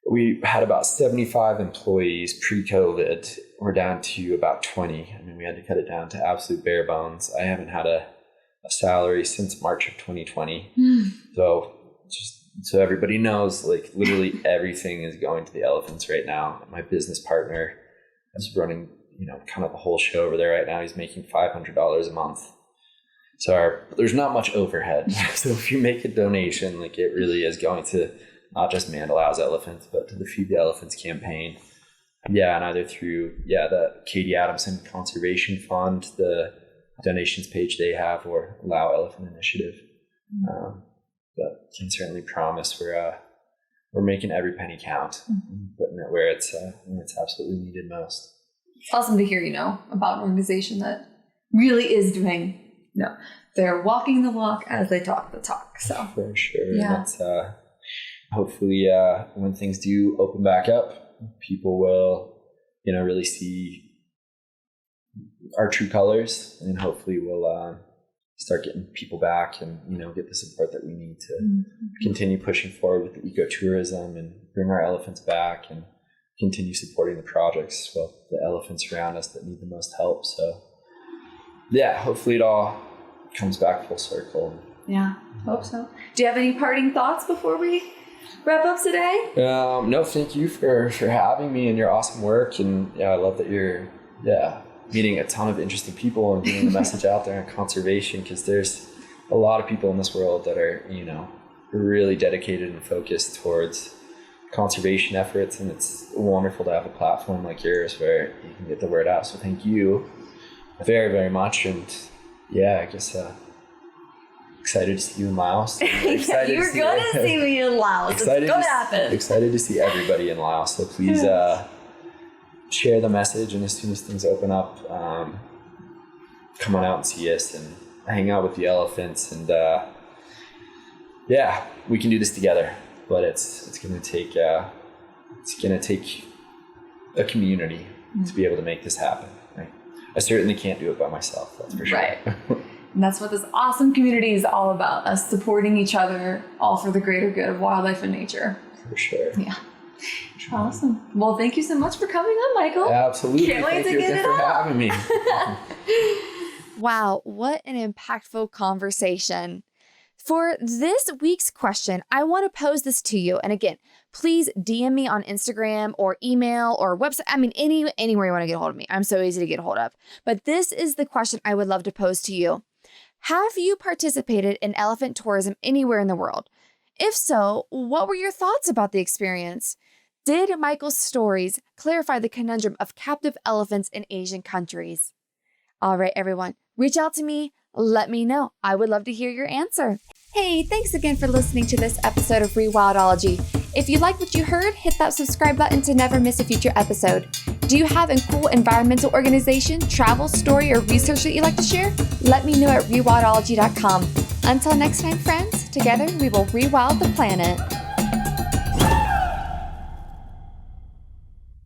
we had about 75 employees pre-COVID. We're down to about 20. We had to cut it down to absolute bare bones. I haven't had a salary since March of 2020. So everybody knows, like literally everything is going to the elephants right now. My business partner is running, kind of the whole show over there right now. He's making $500 a month. So there's not much overhead. So if you make a donation, like it really is going to not just Mandalao's elephants, but to the Feed the Elephants campaign. Yeah, and either through the Katie Adamson Conservation Fund, the donations page they have, or Lao Elephant Initiative. But can certainly promise we're making every penny count, putting it where it's absolutely needed most. It's awesome to hear, about an organization that really is doing, they're walking the walk as they talk the talk. So for sure. Yeah. That's hopefully when things do open back up, people will, really see our true colors, and hopefully we'll start getting people back and, get the support that we need to continue pushing forward with the ecotourism and bring our elephants back and continue supporting the projects, the elephants around us that need the most help. So yeah, hopefully it all comes back full circle. Yeah, hope so. Do you have any parting thoughts before we wrap up today? No, thank you for having me and your awesome work. And I love that you're meeting a ton of interesting people and getting the message out there on conservation, because there's a lot of people in this world that are, really dedicated and focused towards conservation efforts. And it's wonderful to have a platform like yours where you can get the word out. So thank you very, very much. And I guess excited to see you in Laos. You're going to see me in Laos. It's going to happen. Excited to see everybody in Laos. So please share the message. And as soon as things open up, come on out and see us and hang out with the elephants. And we can do this together. But it's going to take a community to be able to make this happen. Right? I certainly can't do it by myself. That's for sure. Right. And that's what this awesome community is all about, us supporting each other, all for the greater good of wildlife and nature. For sure. Yeah. Awesome. Well, thank you so much for coming on, Michael. Absolutely. Can't wait to Thank get you it for on. having me. Wow, what an impactful conversation. For this week's question, I want to pose this to you. And again, please DM me on Instagram or email or website. Anywhere you want to get a hold of me. I'm so easy to get a hold of. But this is the question I would love to pose to you. Have you participated in elephant tourism anywhere in the world? If so, what were your thoughts about the experience? Did Michael's stories clarify the conundrum of captive elephants in Asian countries? All right, everyone, reach out to me. Let me know. I would love to hear your answer. Hey, thanks again for listening to this episode of Rewildology. If you like what you heard, hit that subscribe button to never miss a future episode. Do you have a cool environmental organization, travel story, or research that you'd like to share? Let me know at rewildology.com. Until next time, friends, together we will rewild the planet.